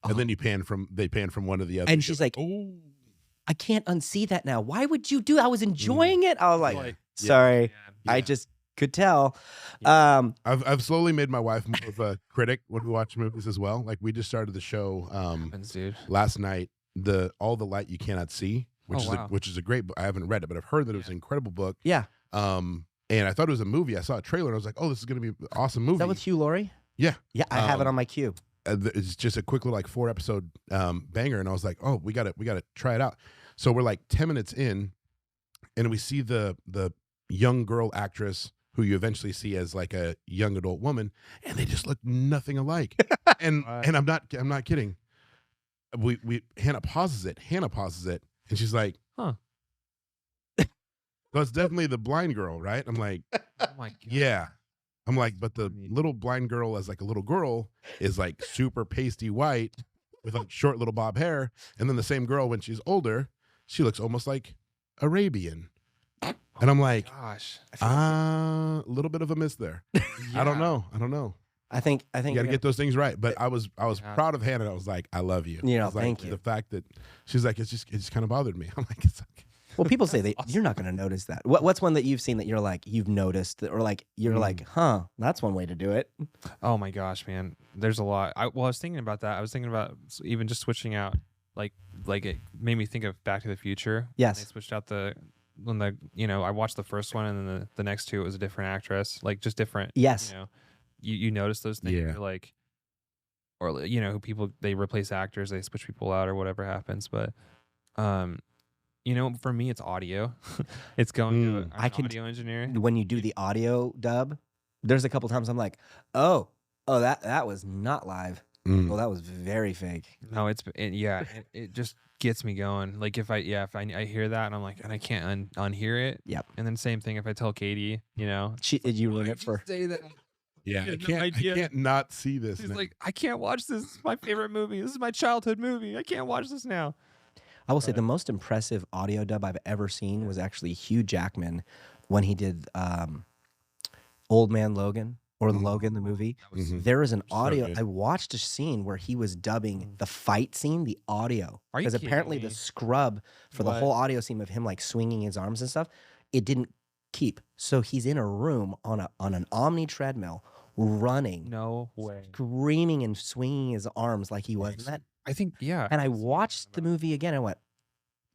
Speaker 2: And
Speaker 1: "Oh."
Speaker 2: then they pan from one to the other.
Speaker 1: And
Speaker 2: You
Speaker 1: she's
Speaker 2: go,
Speaker 1: like,
Speaker 2: "Oh,
Speaker 1: I can't unsee that now. Why would you do? I was enjoying it. I was like,
Speaker 3: Like,
Speaker 1: sorry, I
Speaker 2: yeah."
Speaker 1: just could tell.
Speaker 2: I've slowly made my wife more of a critic when we watch movies as well. Like we just started the show
Speaker 3: happens, dude.
Speaker 2: last night, All the Light You Cannot See, which
Speaker 3: Oh, wow.
Speaker 2: which is a great book. I haven't read it, but I've heard that it was an incredible book.
Speaker 1: Yeah,
Speaker 2: And I thought it was a movie. I saw a trailer and I was like, oh, this is going to be an awesome movie.
Speaker 1: is that with Hugh Laurie?
Speaker 2: Yeah.
Speaker 1: Yeah, I have it on my queue.
Speaker 2: It's just a quick little like 4-episode banger, and I was like, oh, we got to try it out. So we're like 10 minutes in, and we see the young girl actress who you eventually see as like a young adult woman, and they just look nothing alike. and
Speaker 3: Right.
Speaker 2: and I'm not kidding. Hannah pauses it, and she's like,
Speaker 3: Huh.
Speaker 2: So it's definitely the blind girl, right? I'm like,
Speaker 3: Oh my God.
Speaker 2: yeah. I'm like, but the
Speaker 3: funny.
Speaker 2: little blind girl as like a little girl is like super pasty white with like short little bob hair. And then the same girl when she's older, she looks almost like Arabian. And I'm like,
Speaker 3: Gosh.
Speaker 2: a little bit of a miss there. I don't
Speaker 3: Yeah.
Speaker 2: know.
Speaker 1: I think
Speaker 2: You got to
Speaker 1: you're
Speaker 2: get those things right. But I was
Speaker 3: Yeah.
Speaker 2: proud of Hannah. I was like, I love you.
Speaker 1: You know,
Speaker 2: I was like,
Speaker 1: thank you.
Speaker 2: The fact that she's like, it just kind of bothered me. I'm like, it's okay.
Speaker 1: Well, people say that
Speaker 3: That's
Speaker 1: you're not going to notice that. What's one that you've seen that you're like you've noticed, or like you're like, huh? That's one way to do it.
Speaker 3: Oh my gosh, man. There's a lot. I was thinking about that. I was thinking about even just switching out, like it made me think of Back to the Future.
Speaker 1: Yes.
Speaker 3: They switched out I watched the first one, and then the next two, it was a different actress, like just different.
Speaker 1: Yes.
Speaker 3: You know, you notice those things.
Speaker 2: Yeah.
Speaker 3: You're like, or people, they replace actors, they switch people out or whatever happens. But, for me, it's audio. It's going to
Speaker 1: I
Speaker 3: an
Speaker 1: can-
Speaker 3: audio engineer.
Speaker 1: When you do the audio dub, there's a couple times I'm like, oh, that was not live. Well, that was very fake.
Speaker 3: No, it just gets me going. Like if I hear that and I'm like, and I can't unhear it.
Speaker 1: Yep.
Speaker 3: And then same thing if I tell Katie,
Speaker 1: Did you ruin it for?
Speaker 3: say that.
Speaker 2: Yeah,
Speaker 3: You
Speaker 2: I
Speaker 3: had no
Speaker 2: can't. I
Speaker 3: idea.
Speaker 2: can't not see this.
Speaker 3: She's
Speaker 2: now.
Speaker 3: like, I can't watch this. This is my favorite movie. This is my childhood movie. I can't watch this now.
Speaker 1: I will say the most impressive audio dub I've ever seen was actually Hugh Jackman when he did Old Man Logan or Logan the movie.
Speaker 2: Mhm.
Speaker 1: There is an audio.
Speaker 2: good.
Speaker 1: I watched a scene where he was dubbing the fight scene, the audio,
Speaker 3: Are you
Speaker 1: because
Speaker 3: kidding
Speaker 1: apparently
Speaker 3: me?
Speaker 1: the scrub for the
Speaker 3: What?
Speaker 1: whole audio scene of him like swinging his arms and stuff, it didn't keep. So he's in a room on an Omni treadmill, running,
Speaker 3: No way.
Speaker 1: screaming and swinging his arms like he was in that.
Speaker 3: I think yeah.
Speaker 1: And I watched the movie again. And I went,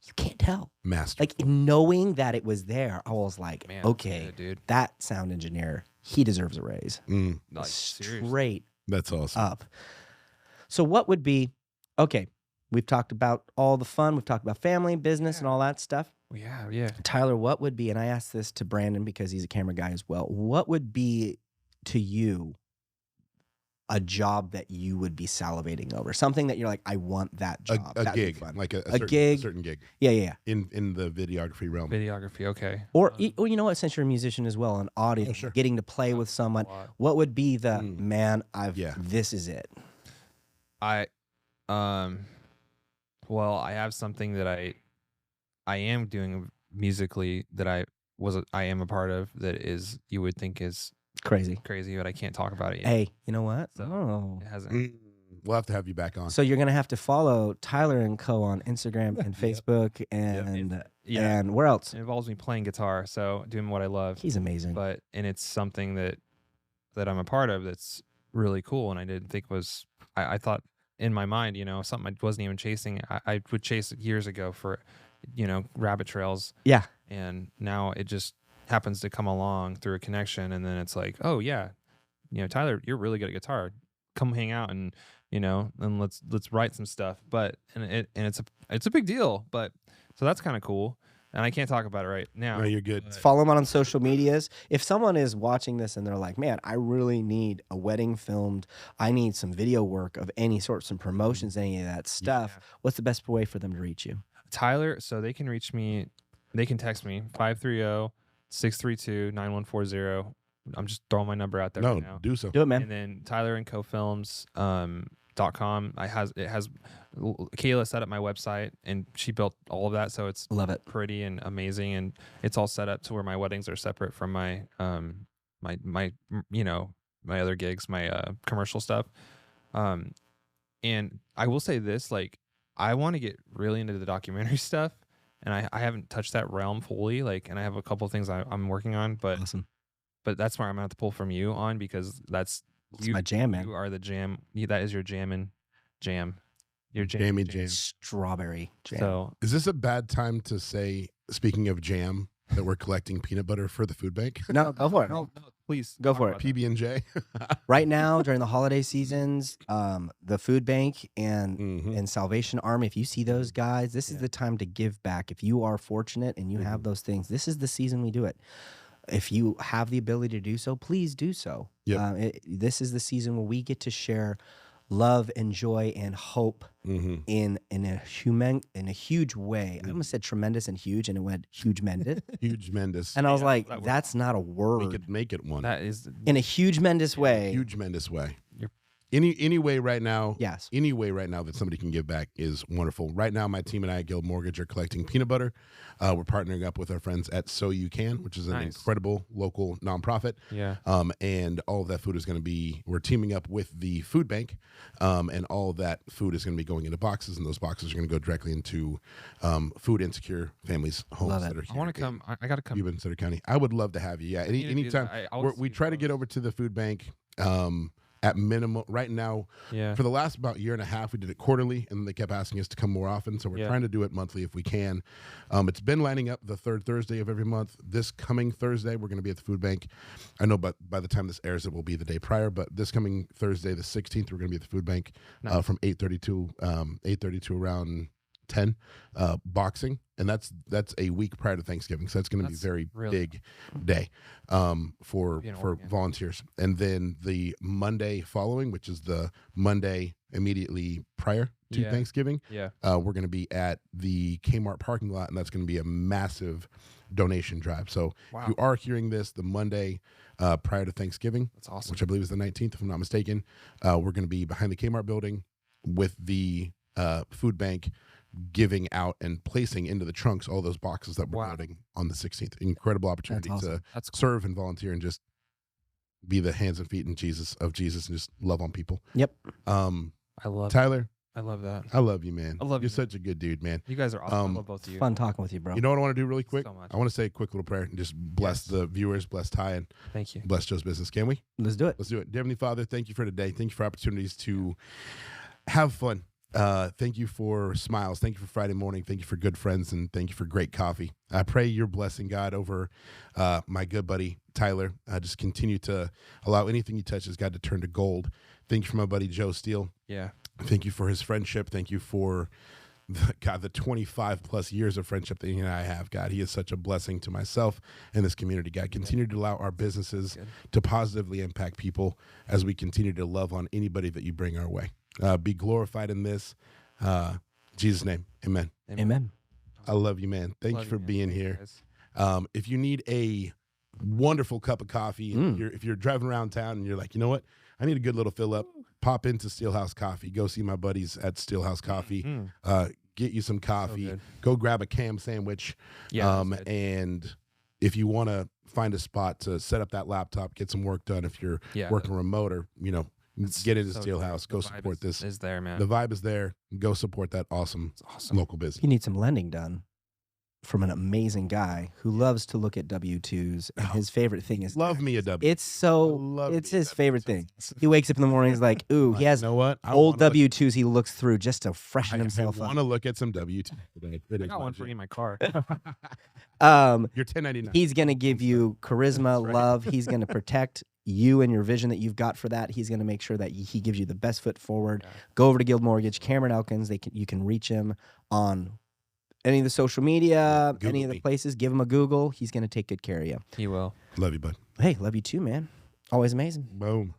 Speaker 1: you can't tell.
Speaker 2: Master.
Speaker 1: Like knowing that it was there, I was like,
Speaker 3: Man, that's
Speaker 1: okay,
Speaker 3: good, dude.
Speaker 1: that sound engineer, he deserves a raise.
Speaker 3: Like, seriously.
Speaker 1: Straight
Speaker 2: That's awesome.
Speaker 1: up. So what would be okay? We've talked about all the fun. We've talked about family, business, and all that stuff.
Speaker 3: Well, yeah.
Speaker 1: Tyler, what would be? And I asked this to Brandon because he's a camera guy as well. What would be to you a job that you would be salivating over? Something that you're like, I want that job.
Speaker 2: a
Speaker 1: That'd be
Speaker 2: gig,
Speaker 1: fun.
Speaker 2: like a
Speaker 1: A gig.
Speaker 2: certain gig
Speaker 1: Yeah.
Speaker 2: in the videography realm.
Speaker 3: Videography, okay.
Speaker 1: Or you know what? Since you're a musician as well, an audio,
Speaker 2: Oh, sure.
Speaker 1: getting to play with someone.
Speaker 3: A lot.
Speaker 1: What would be the
Speaker 2: Mm.
Speaker 1: man?
Speaker 2: Yeah.
Speaker 1: This is it.
Speaker 3: Well, I have something that I am doing musically that I am a part of that is you would think is
Speaker 1: Crazy.
Speaker 3: crazy, but I can't talk about it yet.
Speaker 1: Hey, you know what?
Speaker 3: So-
Speaker 1: Oh.
Speaker 3: It hasn't.
Speaker 2: Mm. We'll have to have you back on.
Speaker 1: So you're gonna have to follow Tyler and Co on Instagram and Facebook and
Speaker 3: Yeah.
Speaker 1: and where else?
Speaker 3: It involves me playing guitar, so doing what I love.
Speaker 1: He's amazing.
Speaker 3: And it's something that I'm a part of that's really cool, and I didn't think was. I thought in my mind, something I wasn't even chasing. I would chase it years ago for, rabbit trails,
Speaker 1: Yeah.
Speaker 3: and now it just happens to come along through a connection, and then it's like, oh yeah, Tyler, you're really good at guitar. Come hang out and and let's write some stuff. But it's a big deal. But so that's kind of cool, and I can't talk about it right now.
Speaker 2: No, you're good.
Speaker 3: but-
Speaker 1: Follow him on social medias. If someone is watching this and they're like, man, I really need a wedding filmed, I need some video work of any sort, some promotions, any of that stuff,
Speaker 3: Yeah.
Speaker 1: what's the best way for them to reach you?
Speaker 3: Tyler, so they can reach me. They can text me 530-632-9140. I'm just throwing my number out there
Speaker 2: No,
Speaker 3: right now.
Speaker 2: do so.
Speaker 1: Do it, man.
Speaker 3: And then tylerandcofilms.com. Kayla set up my website and she built all of that, so it's
Speaker 1: Love it.
Speaker 3: pretty and amazing, and it's all set up to where my weddings are separate from my my other gigs, my commercial stuff. And I will say this, like, I want to get really into the documentary stuff, and I haven't touched that realm fully, like, and I have a couple of things I'm working on, but
Speaker 1: Awesome.
Speaker 3: that's where I'm gonna have to pull from you on, because that's
Speaker 1: It's my jam, man.
Speaker 3: you are the jam. That is your jam. Your jam.
Speaker 2: Jammy Jam.
Speaker 1: Strawberry jam.
Speaker 3: So
Speaker 2: Is this a bad time to say, speaking of jam, that we're collecting peanut butter for the food bank?
Speaker 1: no, go for it.
Speaker 3: no, please
Speaker 1: Go
Speaker 3: talk
Speaker 1: for it.
Speaker 3: about that.
Speaker 2: PB&J.
Speaker 1: Right now, during the holiday seasons, the food bank
Speaker 2: Mhm.
Speaker 1: and Salvation Army, if you see those guys, this is
Speaker 3: Yeah.
Speaker 1: the time to give back. If you are fortunate and you have those things, this is the season we do it. If you have the ability to do so, please do so.
Speaker 2: Yep.
Speaker 1: This is the season where we get to share love and joy and hope
Speaker 2: Mhm.
Speaker 1: in a huge way. I almost said tremendous and huge, and it went huge mended.
Speaker 2: Huge Mendes.
Speaker 1: And I was
Speaker 3: Yeah,
Speaker 1: like,
Speaker 3: that works.
Speaker 1: that's not a word.
Speaker 2: Make it one.
Speaker 3: That is
Speaker 1: In a huge mendous way.
Speaker 2: Huge Mendes way.
Speaker 3: You're-
Speaker 2: Any way right now.
Speaker 1: Yes.
Speaker 2: Any way right now that somebody can give back is wonderful. Right now, my team and I at Guild Mortgage are collecting peanut butter. We're partnering up with our friends at So You Can, which is an
Speaker 3: Nice.
Speaker 2: incredible local nonprofit.
Speaker 3: yeah.
Speaker 2: And all of that food is going to be, we're teaming up with the food bank, and all of that food is going to be going into boxes, and those boxes are going to go directly into food insecure families' homes
Speaker 1: Love it.
Speaker 2: that are
Speaker 3: I
Speaker 2: here
Speaker 3: want to come. I got to come.
Speaker 2: Cuba and Sutter County. I would love to have you. Yeah,
Speaker 3: I need to do
Speaker 2: anytime.
Speaker 3: that. I always
Speaker 2: We
Speaker 3: see
Speaker 2: try to get
Speaker 3: those.
Speaker 2: over to the food bank at minimum. Right now,
Speaker 3: Yeah.
Speaker 2: for the last about year and a half, we did it quarterly, and they kept asking us to come more often. So we're
Speaker 3: Yeah.
Speaker 2: trying to do it monthly if we can. It's been lining up the third Thursday of every month. This coming Thursday, we're going to be at the food bank. I know, but by the time this airs, it will be the day prior. But this coming Thursday, the 16th, we're going to be at the food bank
Speaker 3: Nice.
Speaker 2: from 8:30 to around 10, boxing, and that's a week prior to Thanksgiving, so that's going to be a
Speaker 3: That's
Speaker 2: very
Speaker 3: really
Speaker 2: big day for
Speaker 3: Being
Speaker 2: for
Speaker 3: Oregon.
Speaker 2: volunteers. And then the Monday following, which is the Monday immediately prior to
Speaker 3: Yeah.
Speaker 2: Thanksgiving.
Speaker 3: Yeah.
Speaker 2: We're going to be at the Kmart parking lot, and that's going to be a massive donation drive. So if you are hearing this the Monday prior to Thanksgiving,
Speaker 3: That's awesome.
Speaker 2: which I believe is the 19th, if I'm not mistaken, we're going to be behind the Kmart building with the food bank, giving out and placing into the trunks all those boxes that we're loading on the 16th. Incredible opportunity
Speaker 1: awesome.
Speaker 3: That's cool.
Speaker 2: serve and volunteer and just be the hands and feet of Jesus and just love on people.
Speaker 1: Yep.
Speaker 3: I love
Speaker 2: Tyler,
Speaker 3: I love that.
Speaker 2: I love you, man.
Speaker 3: I love
Speaker 2: You're
Speaker 3: you, man.
Speaker 2: such a good dude, man.
Speaker 3: You guys are awesome. I love both of you.
Speaker 1: Fun talking with you, bro.
Speaker 2: You know what I want to do really quick?
Speaker 3: So much.
Speaker 2: I want to say a quick little prayer and just bless the viewers, bless Ty, and
Speaker 3: Thank you.
Speaker 2: bless Joe's business. Can we?
Speaker 1: Let's do it.
Speaker 2: Let's do it. Dear Heavenly Father, thank you for today. Thank you for opportunities to have fun. Thank you for smiles. Thank you for Friday morning. Thank you for good friends, and thank you for great coffee. I pray your blessing, God, over my good buddy Tyler. Just continue to allow anything he touches, God, to turn to gold. Thank you for my buddy Joe Steele.
Speaker 3: Yeah.
Speaker 2: Thank you for his friendship. Thank you for the 25 plus years of friendship that he and I have. God, he is such a blessing to myself and this community. God, continue to allow our businesses to positively impact people as we continue to love on anybody that you bring our way. Be glorified in this. In Jesus' name, amen.
Speaker 1: Amen.
Speaker 2: I love you, man. Thank you for being here. If you need a wonderful cup of coffee, if you're driving around town and you're like, you know what, I need a good little fill up, pop into Steelhouse Coffee. Go see my buddies at Steelhouse Coffee. Get you some coffee. Go grab a cam sandwich.
Speaker 3: Yeah.
Speaker 2: And if you want to find a spot to set up that laptop, get some work done. If you're working remote or get into Steelhouse, go support this.
Speaker 3: Is there, man?
Speaker 2: The vibe is there. Go support that awesome local business.
Speaker 1: You need some lending done from an amazing guy who loves to look at W-2s, and his favorite thing is
Speaker 2: Love me a W.
Speaker 1: It's his favorite thing. He wakes up in the morning, he's like, ooh, he has
Speaker 2: You know what?
Speaker 1: old W-2s he looks through just to freshen himself
Speaker 2: I want
Speaker 1: up.
Speaker 2: to look at some W2 today.
Speaker 3: I got one for you in my car.
Speaker 2: You're 1099.
Speaker 1: He's going to give you charisma, love. He's going to protect you and your vision that you've got for that. He's going to make sure that he gives you the best foot forward.
Speaker 3: Yeah.
Speaker 1: Go over to Guild Mortgage, Cameron Elkins. You can reach him on any of the social media,
Speaker 2: Google
Speaker 1: any of the
Speaker 2: me.
Speaker 1: places. Give him a Google. He's going to take good care of you.
Speaker 3: He will.
Speaker 2: Love you, bud.
Speaker 1: Hey, love you too, man. Always amazing.
Speaker 2: Boom.